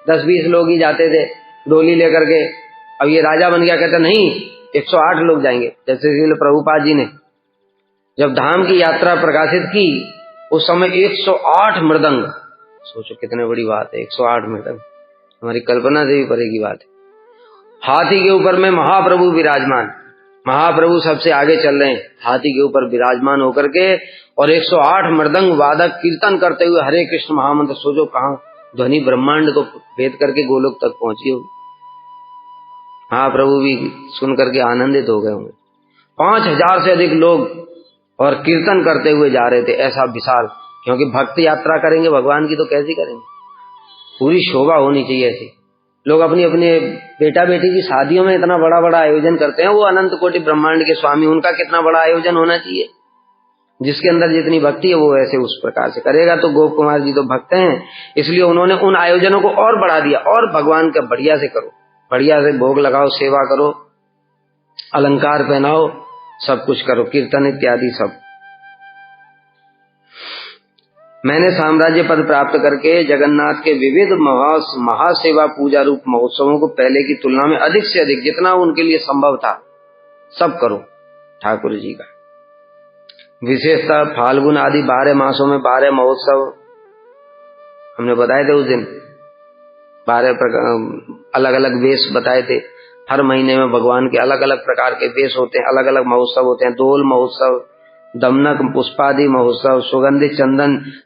10-20 लोग ही जाते थे डोली लेकर के, अब ये राजा बन गया, कहता नहीं 108 लोग जाएंगे। जैसे प्रभुपाद जी ने जब धाम की यात्रा प्रकाशित की, उस समय 108 मृदंग, सोचो कितने बड़ी बात है, 108 मृदंग, हमारी कल्पना से भी परे की बात है। हाथी के ऊपर में महाप्रभु विराजमान, महाप्रभु सबसे आगे चल रहे हैं हाथी के ऊपर विराजमान होकर के, और 108 मृदंग वादक कीर्तन करते हुए हरे कृष्ण महामंत्र। सोचो कहां ध्वनि ब्रह्मांड को भेद करके गोलोक तक पहुंची होगी। महाप्रभु भी सुन करके आनंदित हो गए होंगे। 5000 से अधिक लोग और कीर्तन करते हुए जा रहे थे, ऐसा विशाल। क्योंकि भक्त यात्रा करेंगे भगवान की तो कैसी करेंगे, पूरी शोभा होनी चाहिए ऐसी। लोग अपनी अपने बेटा बेटी की शादियों में इतना बड़ा बड़ा आयोजन करते हैं, वो अनंत कोटि ब्रह्मांड के स्वामी, उनका कितना बड़ा आयोजन होना चाहिए। जिसके अंदर जितनी भक्ति है वो ऐसे उस प्रकार से करेगा। तो गोप कुमार जी तो भक्त हैं, इसलिए उन्होंने उन आयोजनों को और बढ़ा दिया, और भगवान का बढ़िया से करो, बढ़िया से भोग लगाओ, सेवा करो, अलंकार पहनाओ, सब कुछ करो, कीर्तन इत्यादि सब। मैंने साम्राज्य पद प्राप्त करके जगन्नाथ के विविध महासेवा पूजा रूप महोत्सवों को पहले की तुलना में अधिक से अधिक जितना उनके लिए संभव था सब करो ठाकुर जी का। विशेषतः फाल्गुन आदि 12 मासों में 12 महोत्सव हमने बताए थे उस दिन, 12 अलग अलग वेश बताए थे। हर महीने में भगवान के अलग अलग प्रकार के वेश होते हैं, अलग अलग महोत्सव होते हैं। दोल महोत्सव, दमनक पुष्पादि महोत्सव, सुगंधित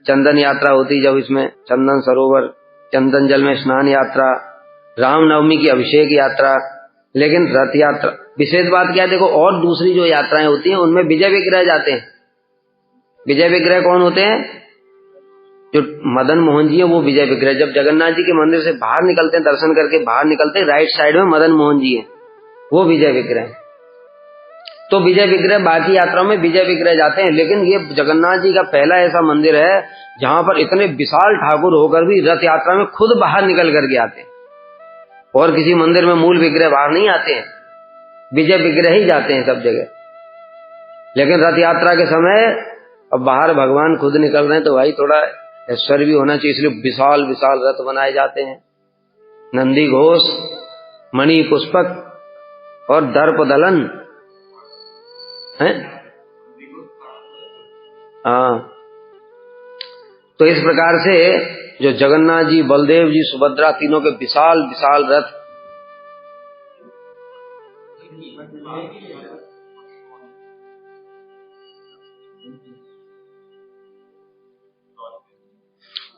चंदन यात्रा होती, जब इसमें चंदन सरोवर चंदन जल में स्नान यात्रा, रामनवमी की अभिषेक यात्रा। लेकिन रथ यात्रा विशेष बात क्या है, देखो, और दूसरी जो यात्राएं होती हैं उनमें विजय विग्रह जाते हैं। विजय विग्रह कौन होते हैं? जो मदन मोहन जी है वो विजय विग्रह। जब जगन्नाथ जी के मंदिर से बाहर निकलते हैं, दर्शन करके बाहर निकलते हैं, राइट साइड में मदन मोहन जी है, वो विजय विग्रह। तो विजय विग्रह बाकी यात्राओं में विजय विग्रह जाते हैं, लेकिन ये जगन्नाथ जी का पहला ऐसा मंदिर है जहां पर इतने विशाल ठाकुर होकर भी रथ यात्रा में खुद बाहर निकल करके आते हैं। और किसी मंदिर में मूल विग्रह बाहर नहीं आते हैं, विजय विग्रह ही जाते हैं सब जगह। लेकिन रथ यात्रा के समय अब बाहर भगवान खुद निकल रहे हैं तो भाई थोड़ा ऐश्वर्य भी होना चाहिए, इसलिए विशाल विशाल रथ बनाए जाते हैं, नंदी घोष, मणि पुष्पक और दर्प दलन है। हाँ, तो इस प्रकार से जो जगन्नाथ जी, बलदेव जी, सुभद्रा, तीनों के विशाल विशाल रथ,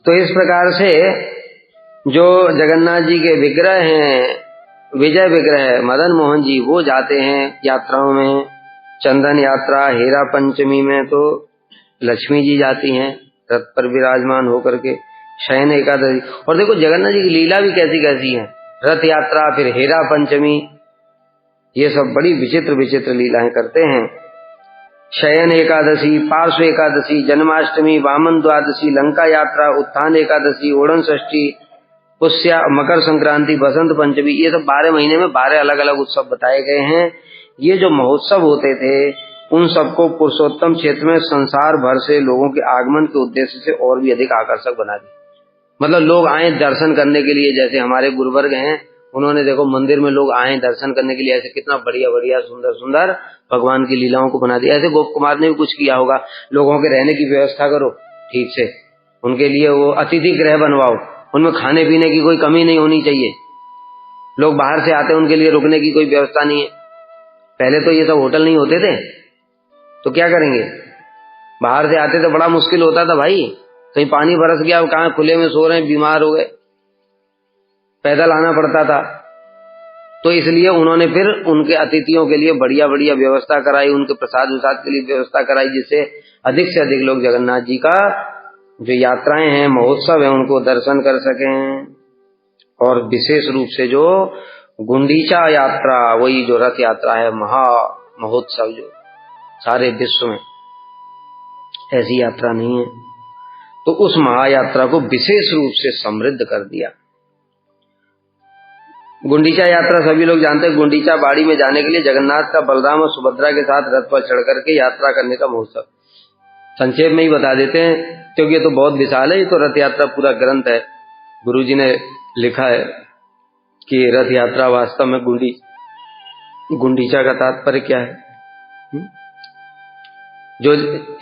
तो इस प्रकार से जो जगन्नाथ जी के विग्रह हैं, विजय विग्रह मदन मोहन जी, वो जाते हैं यात्राओं में। चंदन यात्रा, हेरा पंचमी में तो लक्ष्मी जी जाती हैं रथ पर विराजमान होकर के, शयन एकादशी। और देखो जगन्नाथ जी की लीला भी कैसी कैसी है, रथ यात्रा, फिर हेरा पंचमी, ये सब बड़ी विचित्र विचित्र लीलाएं करते हैं। शयन एकादशी, पार्श्व एकादशी, जन्माष्टमी, वामन द्वादशी, लंका यात्रा, उत्थान एकादशी, ओणम षष्ठी, पुष्या, मकर संक्रांति, बसंत पंचमी, ये सब 12 महीने में 12 अलग अलग उत्सव बताए गए हैं। ये जो महोत्सव होते थे उन सबको पुरुषोत्तम क्षेत्र में संसार भर से लोगों के आगमन के उद्देश्य से और भी अधिक आकर्षक बना दिया। मतलब लोग आए दर्शन करने के लिए, जैसे हमारे गुरुवर्ग हैं, उन्होंने देखो मंदिर में लोग आए दर्शन करने के लिए, ऐसे कितना बढ़िया बढ़िया सुंदर सुंदर भगवान की लीलाओं को बना दिया। ऐसे गोप कुमार ने भी कुछ किया होगा, लोगों के रहने की व्यवस्था करो ठीक से, उनके लिए वो अतिथि गृह बनवाओ, उनमें खाने पीने की कोई कमी नहीं होनी चाहिए। लोग बाहर से आते हैं, उनके लिए रुकने की कोई व्यवस्था नहीं है। पहले तो ये सब होटल नहीं होते थे, तो क्या करेंगे, बाहर से आते तो बड़ा मुश्किल होता था भाई, कहीं पानी बरस गया, कहाँ खुले में सो रहे हैं, बीमार हो गए, पैदल आना पड़ता था। तो इसलिए उन्होंने फिर उनके अतिथियों के लिए बढ़िया बढ़िया व्यवस्था कराई, उनके प्रसाद विसाद के लिए व्यवस्था कराई, जिससे अधिक से अधिक लोग जगन्नाथ जी का जो यात्राएं हैं, महोत्सव है, उनको दर्शन कर सकें। और विशेष रूप से जो गुंडीचा यात्रा, वही जो रथ यात्रा है, महा महोत्सव, जो सारे विश्व में ऐसी यात्रा नहीं है, तो उस महायात्रा को विशेष रूप से समृद्ध कर दिया। गुंडीचा यात्रा सभी लोग जानते हैं, गुंडीचा बाड़ी में जाने के लिए जगन्नाथ का बलराम और सुभद्रा के साथ रथ पर चढ़ करके यात्रा करने का महोत्सव। संक्षेप में ही बता देते हैं क्योंकि ये तो बहुत विशाल है, ये तो रथ यात्रा पूरा ग्रंथ है। गुरुजी ने लिखा है कि रथ यात्रा वास्तव में गुंडीचा का तात्पर्य क्या है। जो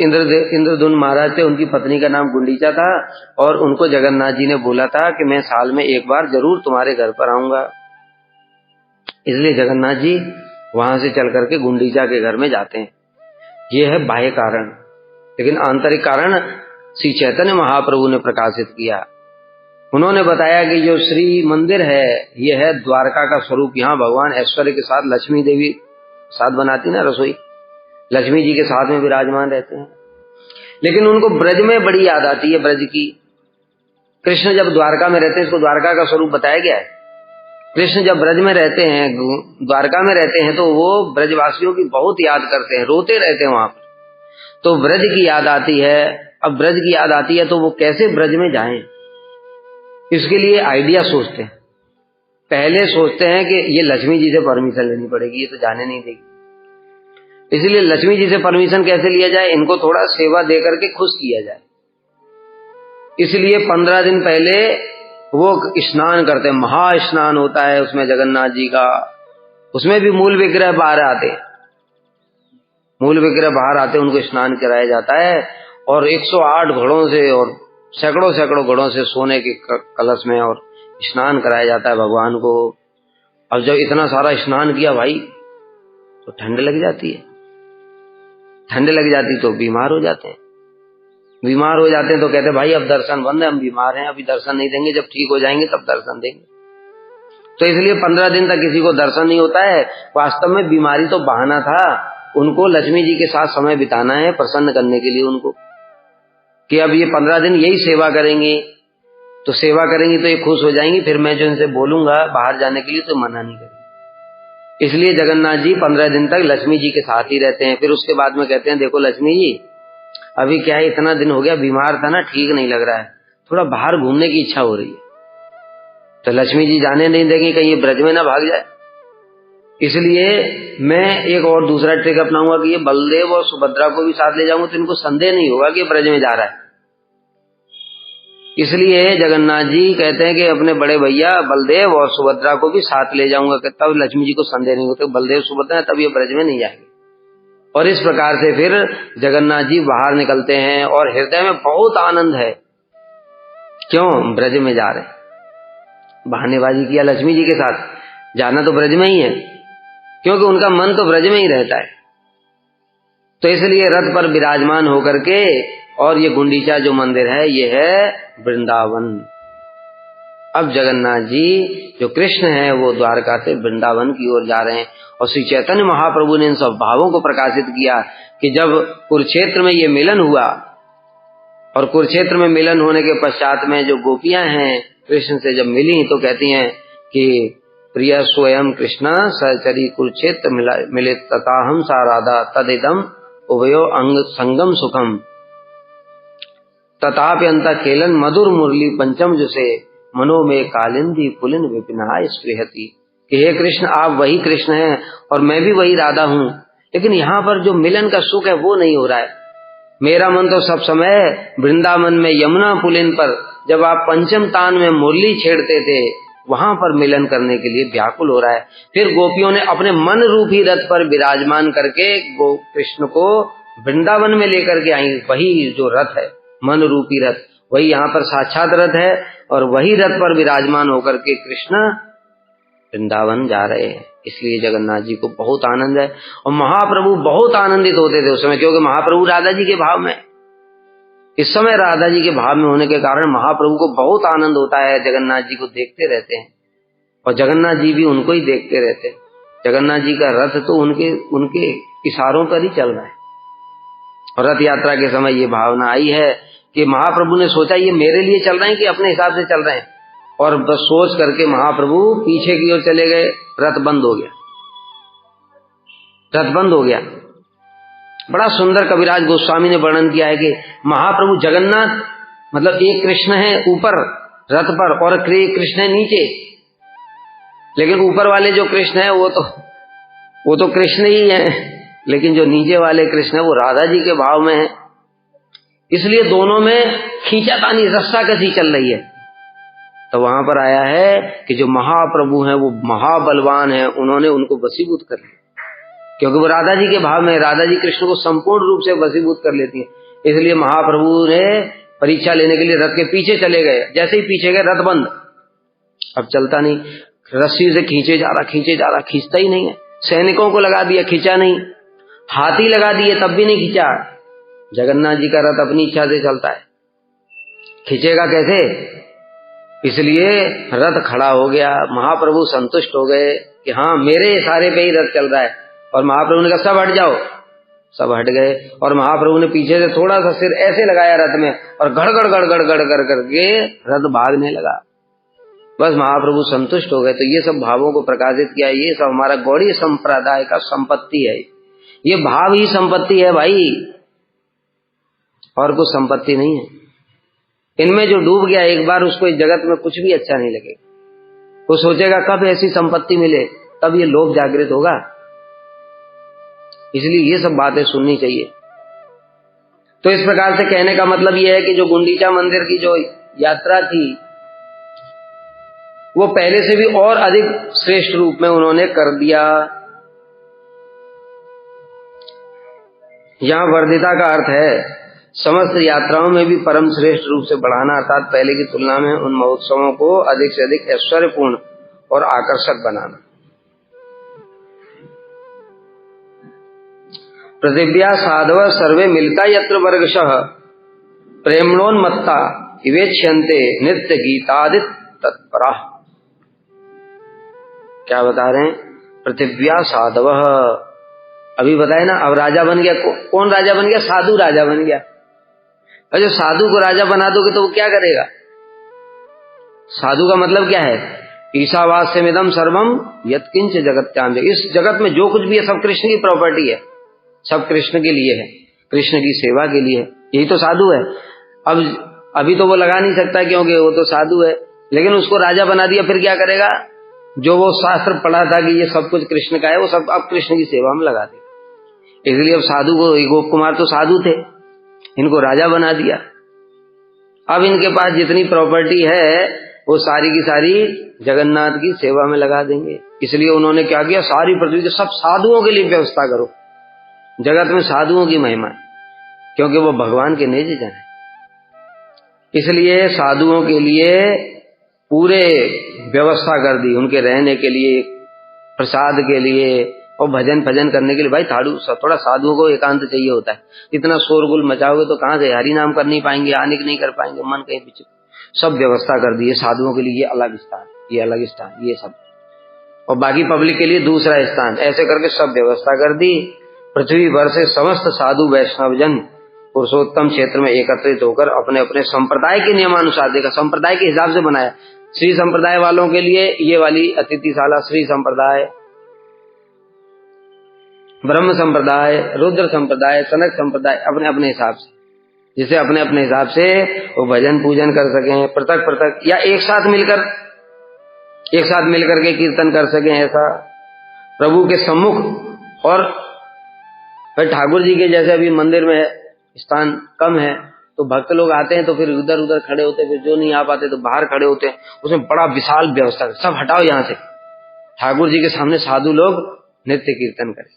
इंद्रदुम्न महाराज थे, उनकी पत्नी का नाम गुंडीचा था, और उनको जगन्नाथ जी ने बोला था कि मैं साल में एक बार जरूर तुम्हारे घर पर आऊंगा। इसलिए जगन्नाथ जी वहां से चल करके गुंडीचा के घर में जाते हैं। ये है बाह्य कारण, लेकिन आंतरिक कारण श्री चैतन्य महाप्रभु ने प्रकाशित किया। उन्होंने बताया कि जो श्री मंदिर है, ये है द्वारका का स्वरूप। यहाँ भगवान ऐश्वर्य के साथ लक्ष्मी देवी साथ बनाती ना रसोई, लक्ष्मी जी के साथ में विराजमान रहते हैं। लेकिन उनको ब्रज में बड़ी याद आती है, ब्रज की। कृष्ण जब द्वारका में रहते हैं, इसको द्वारका का स्वरूप बताया गया है। कृष्ण जब ब्रज में रहते हैं, द्वारका में रहते हैं, तो वो ब्रजवासियों की बहुत याद करते हैं, रोते रहते हैं वहां पर। तो ब्रज की याद आती है। अब ब्रज की याद आती है तो वो कैसे ब्रज में जाएं, इसके लिए आइडिया सोचते हैं। पहले सोचते हैं कि ये लक्ष्मी जी से परमिशन लेनी पड़ेगी, ये तो जाने नहीं देगी। इसलिए लक्ष्मी जी से परमिशन कैसे लिया जाए, इनको थोड़ा सेवा दे करके खुश किया जाए। इसलिए 15 दिन पहले वो स्नान करते हैं, महास्नान होता है उसमें जगन्नाथ जी का। उसमें भी मूल विग्रह बाहर आते, मूल विग्रह बाहर आते, उनको स्नान कराया जाता है। और 108 घड़ों से और सैकड़ों सैकड़ों घड़ों से सोने के कलश में और स्नान कराया जाता है भगवान को। अब जब इतना सारा स्नान किया भाई, तो ठंड लग जाती है, ठंड लग जाती तो बीमार हो जाते हैं। बीमार हो जाते हैं तो कहते हैं भाई अब दर्शन बंद है, हम बीमार हैं, अभी दर्शन नहीं देंगे, जब ठीक हो जाएंगे तब दर्शन देंगे। तो इसलिए 15 दिन तक किसी को दर्शन नहीं होता है। वास्तव में बीमारी तो बहाना था, उनको लक्ष्मी जी के साथ समय बिताना है, प्रसन्न करने के लिए उनको, कि अब ये 15 दिन यही सेवा करेंगे, तो सेवा करेंगी तो ये खुश हो जाएंगी, फिर मैं जो इनसे बोलूंगा बाहर जाने के लिए तो मना नहीं करेंगे। इसलिए जगन्नाथ जी 15 दिन तक लक्ष्मी जी के साथ ही रहते हैं। फिर उसके बाद में कहते हैं देखो लक्ष्मी जी, अभी क्या है, इतना दिन हो गया बीमार था ना, ठीक नहीं लग रहा है, थोड़ा बाहर घूमने की इच्छा हो रही है। तो लक्ष्मी जी जाने नहीं देंगी कहीं ये ब्रज में ना भाग जाए। इसलिए मैं एक और दूसरा ट्रिक अपनाऊंगा कि ये बलदेव और सुभद्रा को भी साथ ले जाऊंगा, तो इनको संदेह नहीं होगा कि ब्रज में जा रहा है। इसलिए जगन्नाथ जी कहते हैं कि अपने बड़े भैया बलदेव और सुभद्रा को भी साथ ले जाऊंगा, कि तब लक्ष्मी जी को संदेह नहीं होता बलदेव सुभद्रा है, तब ये ब्रज में नहीं जाएंगे। और इस प्रकार से फिर जगन्नाथ जी बाहर निकलते हैं और हृदय में बहुत आनंद है। क्यों? ब्रज में जा रहे, बहानेबाजी किया लक्ष्मी जी के साथ, जाना तो ब्रज में ही है, क्योंकि उनका मन तो ब्रज में ही रहता है। तो इसलिए रथ पर विराजमान होकर के, और ये गुंडीचा जो मंदिर है ये है वृंदावन। अब जगन्नाथ जी जो कृष्ण है वो द्वारका से वृंदावन की ओर जा रहे हैं। और श्री चैतन्य महाप्रभु ने इन सब भावों को प्रकाशित किया कि जब कुरुक्षेत्र में ये मिलन हुआ, और कुरुक्षेत्र में मिलन होने के पश्चात में जो गोपियां हैं कृष्ण से जब मिली तो कहती हैं कि प्रिय स्वयं कृष्ण सहचरी कुरुक्षेत्र मिले तथा हम सा राधा तदिदम उभयो अंग संगम सुखम तथापि अंत खेलन मधुर मुरली पंचम जुसे मनो में कालिंदी पुलिन विपिनाय स्पृहति। कि हे कृष्ण, आप वही कृष्ण हैं और मैं भी वही राधा हूँ, लेकिन यहाँ पर जो मिलन का सुख है वो नहीं हो रहा है। मेरा मन तो सब समय वृंदावन में यमुना पुलिन पर जब आप पंचम तान में मुरली छेड़ते थे वहां पर मिलन करने के लिए व्याकुल हो रहा है। फिर गोपियों ने अपने मन रूपी रथ पर विराजमान करके कृष्ण को वृंदावन में लेकर के आई। वही जो रथ है मन रूपी रथ, वही यहाँ पर साक्षात रथ है, और वही रथ पर विराजमान होकर के कृष्ण वृंदावन जा रहे हैं। इसलिए जगन्नाथ जी को बहुत आनंद है। और महाप्रभु बहुत आनंदित होते थे उस समय, क्योंकि महाप्रभु राधा जी के भाव में, इस समय राधा जी के भाव में होने के कारण महाप्रभु को बहुत आनंद होता है। जगन्नाथ जी को देखते रहते हैं और जगन्नाथ जी भी उनको ही देखते रहते हैं। जगन्नाथ जी का रथ तो उनके इशारों पर ही चल रहा है। और रथ यात्रा के समय ये भावना आई है कि महाप्रभु ने सोचा ये मेरे लिए चल रहे हैं कि अपने हिसाब से चल रहे हैं, और बस सोच करके महाप्रभु पीछे की ओर चले गए। रथ बंद हो गया, रथ बंद हो गया। बड़ा सुंदर कविराज गोस्वामी ने वर्णन किया है कि महाप्रभु जगन्नाथ मतलब एक कृष्ण है ऊपर रथ पर और कृष्ण है नीचे, लेकिन ऊपर वाले जो कृष्ण है वो तो कृष्ण ही है, लेकिन जो नीचे वाले कृष्ण है वो राधा जी के भाव में है। इसलिए दोनों में खींचातानी रस्साकसी चल रही है। तो वहां पर आया है कि जो महाप्रभु हैं वो महाबलवान हैं, उन्होंने उनको वशीभूत कर लिया, क्योंकि वो राधा जी के भाव में, राधा जी कृष्ण को संपूर्ण रूप से वशीभूत कर लेती है। इसलिए महाप्रभु ने परीक्षा लेने के लिए रथ के पीछे चले गए। जैसे ही पीछे गए रथ बंद, अब चलता नहीं, रस्सी से खींचे जा रहा, खींचता ही नहीं है। सैनिकों को लगा दिया, खींचा नहीं, हाथी लगा दिए तब भी नहीं खींचा। जगन्नाथ जी का रथ अपनी इच्छा से चलता है, खींचेगा कैसे? इसलिए रथ खड़ा हो गया। महाप्रभु संतुष्ट हो गए कि हाँ मेरे इशारे पे ही रथ चल रहा है, और महाप्रभु ने कहा सब हट जाओ, सब हट गए। और महाप्रभु ने पीछे से थोड़ा सा सिर ऐसे लगाया रथ में, और गड़गड़ गड़गड़ गड़गड़ करके रथ भागने लगा। बस महाप्रभु संतुष्ट हो गए। तो ये सब भावों को प्रकाशित किया। ये सब हमारा गौड़ीय संप्रदाय का संपत्ति है। ये भाव ही संपत्ति है भाई, और कुछ संपत्ति नहीं है। इनमें जो डूब गया एक बार, उसको इस जगत में कुछ भी अच्छा नहीं लगेगा। वो सोचेगा कब ऐसी संपत्ति मिले, तब ये लोभ जागृत होगा। इसलिए ये सब बातें सुननी चाहिए। तो इस प्रकार से कहने का मतलब यह है कि जो गुंडीचा मंदिर की जो यात्रा थी वो पहले से भी और अधिक श्रेष्ठ रूप में उन्होंने कर दिया। यहां वर्धिता का अर्थ है समस्त यात्राओं में भी परम श्रेष्ठ रूप से बढ़ाना, अर्थात पहले की तुलना में उन महोत्सवों को अधिक से अधिक ऐश्वर्यपूर्ण और आकर्षक बनाना। पृथिव्या साधव सर्वे मिलता यत्र वर्गशः प्रेमणोन्मत्ता विवेच्यन्ते नित्य गीतादित तत्परा। क्या बता रहे हैं? पृथिव्या साधव, अभी बताए ना। अब राजा बन गया, कौन राजा बन गया? साधु राजा बन गया। और जो साधु को राजा बना दोगे तो वो क्या करेगा? साधु का मतलब क्या है? ईशावास्यमिदं सर्वम यत्किंच जगत्याम। इस जगत में जो कुछ भी है सब कृष्ण की प्रॉपर्टी है, सब कृष्ण के लिए है, कृष्ण की सेवा के लिए है। यही तो साधु है। अब अभी तो वो लगा नहीं सकता क्योंकि वो तो साधु है, लेकिन उसको राजा बना दिया, फिर क्या करेगा? जो वो शास्त्र पढ़ा था कि ये सब कुछ कृष्ण का है, वो सब अब कृष्ण की सेवा में लगा दे। इसलिए अब साधु को, गोप कुमार तो साधु थे, इनको राजा बना दिया। अब इनके पास जितनी प्रॉपर्टी है वो सारी की सारी जगन्नाथ की सेवा में लगा देंगे। इसलिए उन्होंने क्या किया, सारी पृथ्वी के सब साधुओं के लिए व्यवस्था करो। जगत में साधुओं की महिमा है, क्योंकि वो भगवान के निज जन है। इसलिए साधुओं के लिए पूरे व्यवस्था कर दी, उनके रहने के लिए, प्रसाद के लिए और भजन भजन करने के लिए। भाई थोड़ा साधुओं को एकांत चाहिए होता है। इतना शोरगुल मचाओगे तो कहाँ से हरि नाम कर नहीं पाएंगे, आने की नहीं कर पाएंगे, मन कहीं पीछे। सब व्यवस्था कर दी है साधुओं के लिए, ये अलग स्थान, ये अलग स्थान, ये सब, और बाकी पब्लिक के लिए दूसरा स्थान। ऐसे करके सब व्यवस्था कर दी। पृथ्वी भर से समस्त साधु वैष्णव जन पुरुषोत्तम क्षेत्र में एकत्रित होकर अपने अपने संप्रदाय के नियमानुसार, देखा संप्रदाय के हिसाब से बनाया। श्री संप्रदाय वालों के लिए ये वाली अतिथिशाला श्री संप्रदाय, ब्रह्म संप्रदाय, रुद्र संप्रदाय, सनक संप्रदाय, अपने अपने हिसाब से, जिसे अपने अपने हिसाब से वो भजन पूजन कर सकें, पृथक पृथक या एक साथ मिलकर के कीर्तन कर सकें, ऐसा प्रभु के सम्मुख। और फिर ठाकुर जी के जैसे अभी मंदिर में स्थान कम है तो भक्त लोग आते हैं तो फिर उधर उधर खड़े होते, फिर जो नहीं आ पाते तो बाहर खड़े होते हैं। उसमें बड़ा विशाल व्यवस्था, सब हटाओ यहाँ से, ठाकुर जी के सामने साधु लोग नृत्य कीर्तन करें।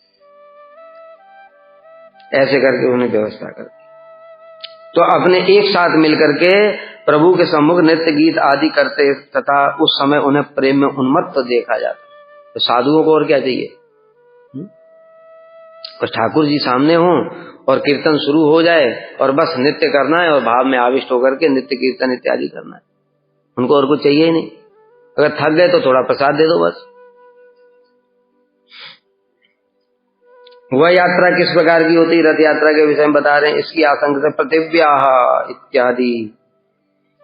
ऐसे करके उन्हें व्यवस्था कर दी। तो अपने एक साथ मिलकर के प्रभु के सम्मुख नृत्य गीत आदि करते, तथा उस समय उन्हें प्रेम में उन्मत्त देखा जाता। तो साधुओं को और क्या चाहिए? तो ठाकुर जी सामने हों और कीर्तन शुरू हो जाए और बस नृत्य करना है और भाव में आविष्ट होकर के नित्य कीर्तन इत्यादि करना है। उनको और कुछ चाहिए ही नहीं। अगर थक गए तो थोड़ा प्रसाद दे दो बस। वह यात्रा किस प्रकार की होती, रथ यात्रा के विषय में बता रहे हैं। इसकी आशंका से पृथिव्याः इत्यादि,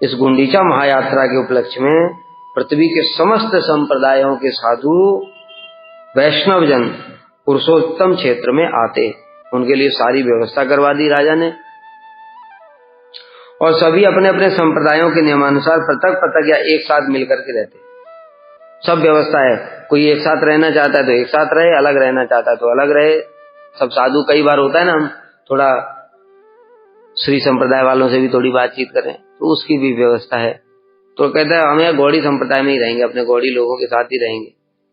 इस गुंडीचा महायात्रा के उपलक्ष्य में पृथ्वी के समस्त संप्रदायों के साधु वैष्णव जन पुरुषोत्तम क्षेत्र में आते, उनके लिए सारी व्यवस्था करवा दी राजा ने। और सभी अपने अपने संप्रदायों के नियमानुसार पृथक पृथक या एक साथ मिलकर के रहते। सब व्यवस्था है, कोई एक साथ रहना चाहता है तो एक साथ रहे, अलग रहना चाहता है तो अलग रहे। सब साधु, कई बार होता है ना, हम थोड़ा श्री संप्रदाय वालों से भी थोड़ी बातचीत करें तो उसकी भी व्यवस्था है। तो कहता है हम यहाँ गौड़ी संप्रदाय में ही रहेंगे, अपने गौड़ी लोगों के साथ ही रहेंगे,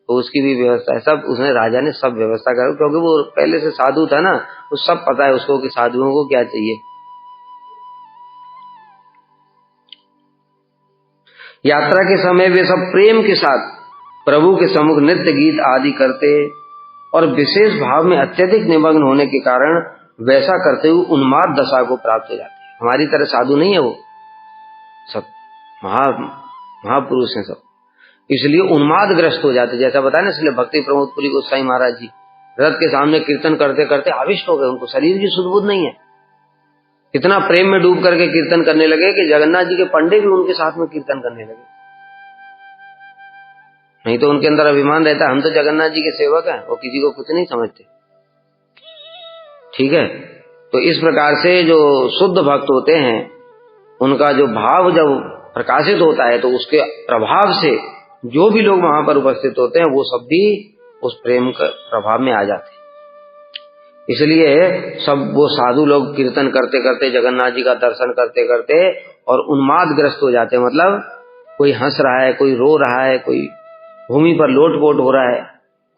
तो उसकी भी व्यवस्था है। सब उसने, राजा ने सब व्यवस्था कर, क्योंकि वो पहले से साधु था ना, वो सब पता है उसको कि साधुओं को क्या चाहिए। यात्रा के समय वे सब प्रेम के साथ प्रभु के सम्मुख नृत्य गीत आदि करते और विशेष भाव में अत्यधिक निमग्न होने के कारण वैसा करते हुए उन्माद दशा को प्राप्त हो जाते हैं। हमारी तरह साधु नहीं है वो, सब महापुरुष हैं सब, इसलिए उन्मादग्रस्त हो जाते। जैसा बताया ना, इसलिए भक्ति प्रमोदपुरी गोसाई महाराज जी रथ के सामने कीर्तन करते करते आविष्ट हो गए, उनको शरीर की सुध बुध नहीं है। इतना प्रेम में डूब करके कीर्तन करने लगे कि जगन्नाथ जी के पंडे भी उनके साथ में कीर्तन करने लगे। नहीं तो उनके अंदर अभिमान रहता, हम तो जगन्नाथ जी के सेवक हैं, वो किसी को कुछ नहीं समझते। ठीक है, तो इस प्रकार से जो शुद्ध भक्त होते हैं उनका जो भाव जब प्रकाशित होता है तो उसके प्रभाव से जो भी लोग वहां पर उपस्थित होते हैं वो सब भी उस प्रेम का प्रभाव में आ जाते हैं। इसलिए सब वो साधु लोग कीर्तन करते करते, जगन्नाथ जी का दर्शन करते करते और उन्मादग्रस्त हो जाते हैं। मतलब कोई हंस रहा है, कोई रो रहा है, कोई भूमि पर लोटपोट हो रहा है,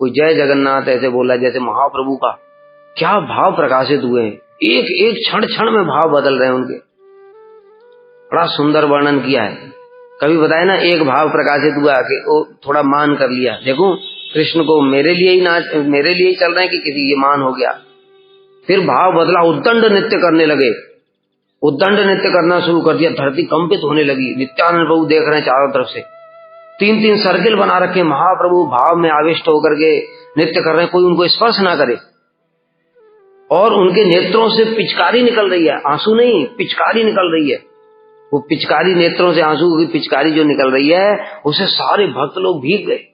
कोई जय जगन्नाथ ऐसे बोला जैसे महाप्रभु का क्या भाव प्रकाशित हुए हैं। एक एक क्षण क्षण में भाव बदल रहे हैं उनके, बड़ा सुंदर वर्णन किया है। कभी बताया ना, एक भाव प्रकाशित हुआ कि वो थोड़ा मान कर लिया, देखो कृष्ण को मेरे लिए ही चल रहे हैं कि किसी ये मान हो गया। फिर भाव बदला, उद्दंड नृत्य करने लगे, उद्दंड नृत्य करना शुरू कर दिया, धरती कंपित होने लगी। नित्यानंद प्रभु देख रहे हैं चारों तरफ से, 3-3 सर्किल बना रखे, महाप्रभु भाव में आविष्ट होकर के नृत्य कर रहे हैं, कोई उनको स्पर्श ना करे। और उनके नेत्रों से पिचकारी निकल रही है, आंसू नहीं, पिचकारी निकल रही है। वो पिचकारी, नेत्रों से आंसू की पिचकारी जो निकल रही है उसे सारे भक्त लोग भीग गए।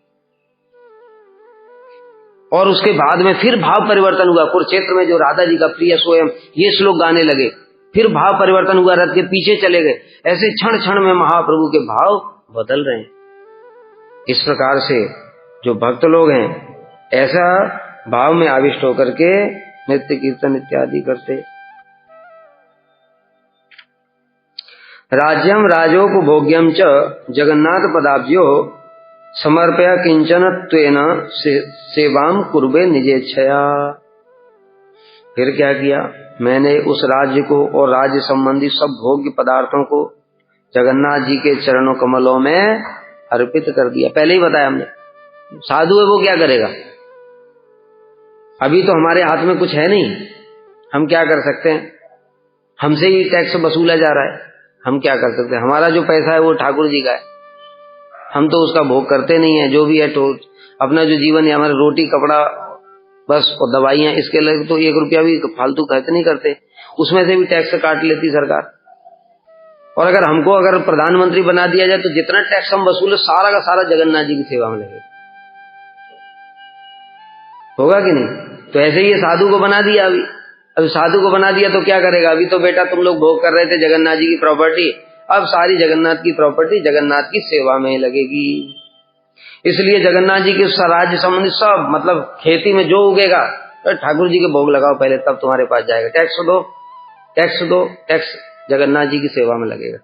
और उसके बाद में फिर भाव परिवर्तन हुआ, कुरुक्षेत्र में जो राधा जी का प्रिय स्वयं ये श्लोक गाने लगे, फिर भाव परिवर्तन हुआ, रथ के पीछे चले गए। ऐसे क्षण क्षण में महाप्रभु के भाव बदल रहे हैं। इस प्रकार से जो भक्त लोग हैं ऐसा भाव में आविष्ट होकर के नित्य कीर्तन इत्यादि करते। राज्यम राजोपभोग्यम च जगन्नाथ पदाब्जो समर्पया किंचन त्वेन सेवाम कुर्बे निजेच्छया। फिर क्या किया, मैंने उस राज्य को और राज्य संबंधी सब भोग्य पदार्थों को जगन्नाथ जी के चरणों कमलों में अर्पित कर दिया। पहले ही बताया हमने, साधु है वो क्या करेगा, अभी तो हमारे हाथ में कुछ है नहीं, हम क्या कर सकते हैं, हमसे ही टैक्स वसूला जा रहा है, हम क्या कर सकते हैं, हमारा जो पैसा है वो ठाकुर जी का है, हम तो उसका भोग करते नहीं है। जो भी है तो अपना जो जीवन है, हमारा रोटी कपड़ा बस और दवाइयां, इसके लिए तो 1 रुपया भी फालतू खर्च नहीं करते, उसमें से भी टैक्स काट लेती सरकार। और अगर हमको अगर प्रधानमंत्री बना दिया जाए तो जितना टैक्स हम वसूले सारा का सारा जगन्नाथ जी की सेवा में लगेगा, होगा कि नहीं। तो ऐसे ही ये साधु को बना दिया। अभी साधु को बना दिया तो क्या करेगा, अभी तो बेटा तुम लोग भोग कर रहे थे जगन्नाथ जी की प्रॉपर्टी, अब सारी जगन्नाथ की प्रॉपर्टी जगन्नाथ की सेवा में लगेगी। इसलिए जगन्नाथ जी के राज्य संबंधी सब, मतलब खेती में जो उगेगा तो ठाकुर जी के भोग लगाओ पहले, तब तुम्हारे पास जाएगा। टैक्स दो, टैक्स दो, टैक्स जगन्नाथ जी की सेवा में लगेगा।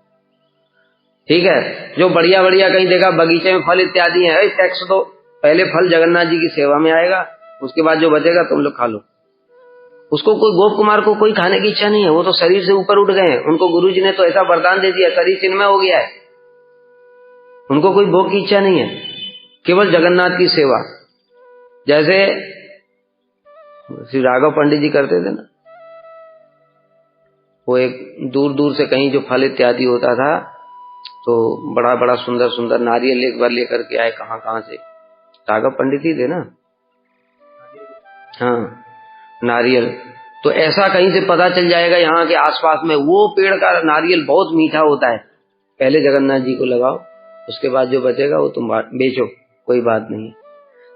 ठीक है, जो बढ़िया बढ़िया कहीं देखा बगीचे में फल इत्यादि है, टैक्स दो, पहले फल जगन्नाथ जी की सेवा में आएगा, उसके बाद जो बचेगा तुम लोग खा लो। उसको कोई गोप कुमार को कोई खाने की इच्छा नहीं है, वो तो शरीर से ऊपर उठ गए हैं, उनको गुरु जी ने तो ऐसा वरदान दे दिया, शरीर चिन्मय हो गया है, उनको कोई भोग की इच्छा नहीं है, केवल जगन्नाथ की सेवा। जैसे श्री राघव पंडित जी करते थे ना, वो एक दूर दूर से कहीं जो फल इत्यादि होता था तो बड़ा बड़ा सुंदर सुंदर नारियल एक बार लेकर के आए, कहाँ से, राघव पंडित ही थे ना, हाँ नारियल। तो ऐसा कहीं से पता चल जाएगा यहाँ के आसपास में वो पेड़ का नारियल बहुत मीठा होता है, पहले जगन्नाथ जी को लगाओ, उसके बाद जो बचेगा वो तुम बेचो, कोई बात नहीं।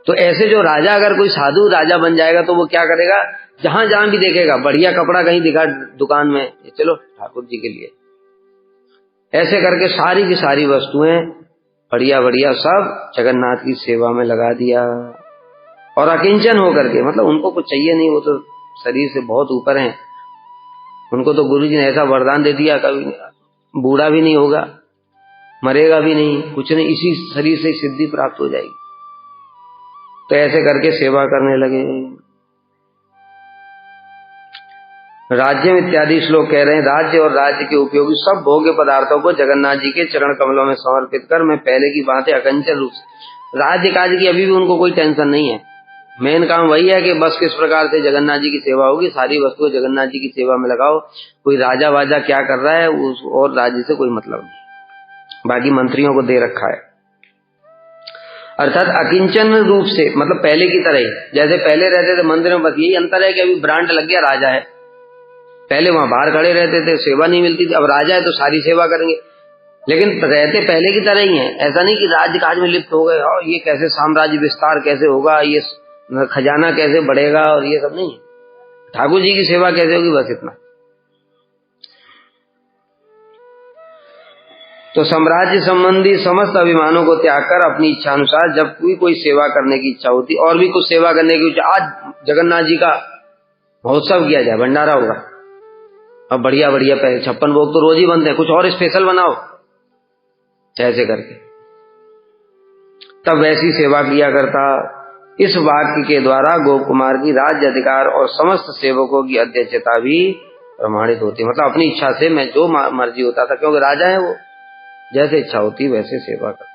तो ऐसे जो राजा, अगर कोई साधु राजा बन जाएगा तो वो क्या करेगा, जहां जहां भी देखेगा बढ़िया कपड़ा कहीं दिखा दुकान में, चलो ठाकुर जी के लिए, ऐसे करके सारी की सारी वस्तुएं बढ़िया बढ़िया सब जगन्नाथ की सेवा में लगा दिया। और अकिंचन होकर के, मतलब उनको कुछ चाहिए नहीं, वो तो शरीर से बहुत ऊपर हैं, उनको तो गुरु जी ने ऐसा वरदान दे दिया, कभी बूढ़ा भी नहीं होगा, मरेगा भी नहीं, कुछ नहीं, इसी शरीर से सिद्धि प्राप्त हो जाएगी। तो ऐसे करके सेवा करने लगे। राज्य इत्यादि श्लोक कह रहे हैं, राज्य और राज्य के उपयोगी सब भोग्य पदार्थों को जगन्नाथ जी के चरण कमलों में समर्पित कर मैं पहले की बात है अकंचन रूप से, राज्य काज की अभी भी उनको कोई टेंशन नहीं है, मेन काम वही है कि बस किस प्रकार से जगन्नाथ जी की सेवा होगी, सारी वस्तुएं जगन्नाथ जी की सेवा में लगाओ, कोई राजा वाजा क्या कर रहा है उस और राज्य से कोई मतलब नहीं, बाकी मंत्रियों को दे रखा है। अर्थात अकिंचन रूप से, मतलब पहले की तरह ही, जैसे पहले रहते थे मंदिर में, बस यही अंतर है कि अभी ब्रांड लग गया, राजा है, पहले वहां बाहर खड़े रहते थे, सेवा नहीं मिलती थी, अब राजा है तो सारी सेवा करेंगे, लेकिन रहते पहले की तरह ही है। ऐसा नहीं कि राज्य काज में लिप्त हो गए, और ये कैसे साम्राज्य विस्तार कैसे होगा, ये खजाना कैसे बढ़ेगा, और ये सब नहीं, ठाकुर जी की सेवा कैसे होगी, बस इतना। तो साम्राज्य संबंधी समस्त अभिमानों को त्याग कर अपनी इच्छा अनुसार जब कोई सेवा करने की इच्छा होती, और भी कुछ सेवा करने की इच्छा, आज जगन्नाथ जी का महोत्सव किया जाए, भंडारा होगा, अब बढ़िया बढ़िया 56 भोग तो रोज ही बनते हैं, कुछ और स्पेशल बनाओ, ऐसे करके तब वैसी सेवा किया करता। इस वाक्य के द्वारा गोप कुमार की राज्य अधिकार और समस्त सेवकों की अध्यक्षता भी प्रमाणित होती, मतलब अपनी इच्छा से मैं जो मर्जी होता था, क्योंकि राजा है वो, जैसे इच्छा होती वैसे सेवा करता।